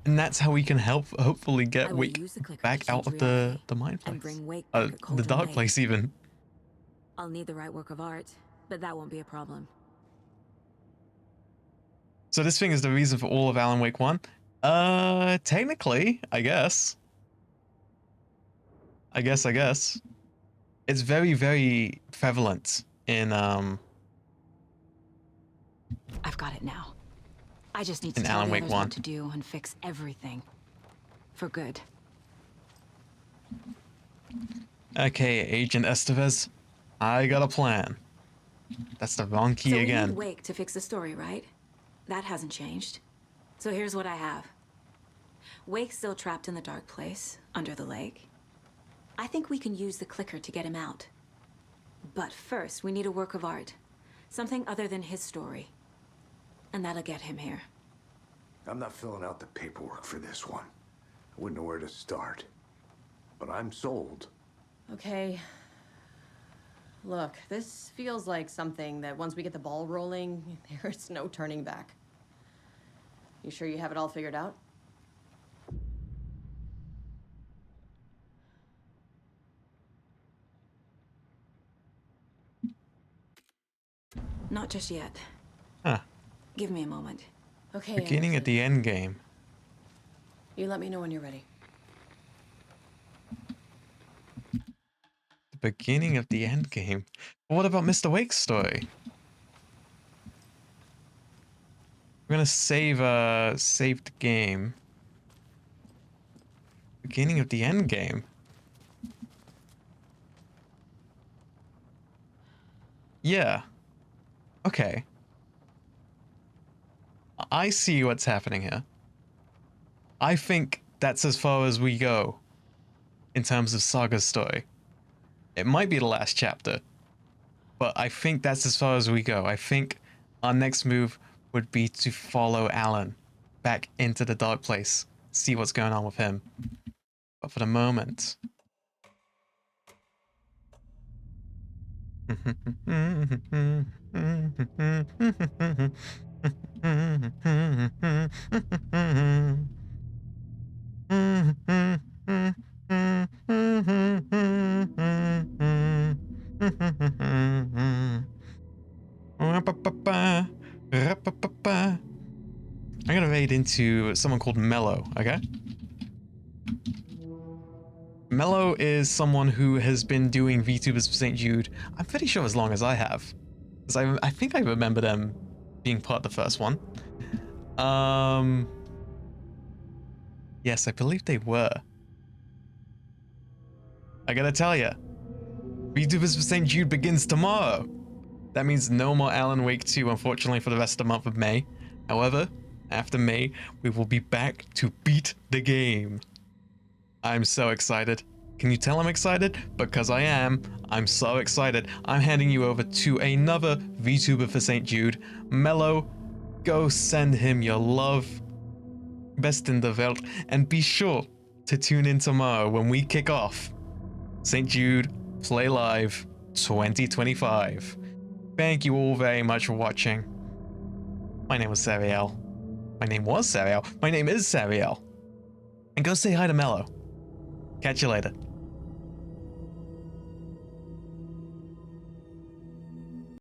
And that's how we can hopefully get Wake back out of the mind place. And bring Wake back at The Colton dark Lake. place even. I'll need the right work of art, but that won't be a problem. So this thing is the reason for all of Alan Wake 1? Technically, I guess. I guess. It's very, very prevalent in, I've got it now. I just need to In tell Alan the Wake others 1. what to do and fix everything. For good. Okay, Agent Estevez. I got a plan. That's the wrong key So again. we need Wake to fix the story, right? That hasn't changed. So here's what I have. Wake's still trapped in the dark place, under the lake. I think we can use the clicker to get him out. But first, we need a work of art. Something other than his story. And that'll get him here. I'm not filling out the paperwork for this one. I wouldn't know where to start. But I'm sold. Okay. Look, this feels like something that once we get the ball rolling, there's no turning back. You sure you have it all figured out? Not just yet. Huh. Give me a moment. Okay. Beginning at the end game. You let me know when you're ready. The beginning of the end game. What about Mr. Wake's story? We're gonna save the game. Beginning of the end game. Yeah. Okay. I see what's happening here. I think that's as far as we go in terms of Saga's story. It might be the last chapter, but I think that's as far as we go. I think our next move would be to follow Alan back into the dark place, see what's going on with him. But for the moment... I'm gonna raid into someone called Mello, okay? Mello is someone who has been doing VTubers for St. Jude, I'm pretty sure as long as I have. Because I think I remember them being part of the first one. Yes, I believe they were. I gotta tell ya, VTubers for St. Jude begins tomorrow. That means no more Alan Wake 2, unfortunately, for the rest of the month of May. However, after May, we will be back to beat the game. I'm so excited. Can you tell I'm excited? Because I am. I'm so excited. I'm handing you over to another VTuber for St. Jude. Mello, go send him your love. Best in the world. And be sure to tune in tomorrow when we kick off St. Jude Play Live 2025. Thank you all very much for watching. My name was Sariel. My name was Sariel. My name is Sariel. And go say hi to Mello. Catch you later.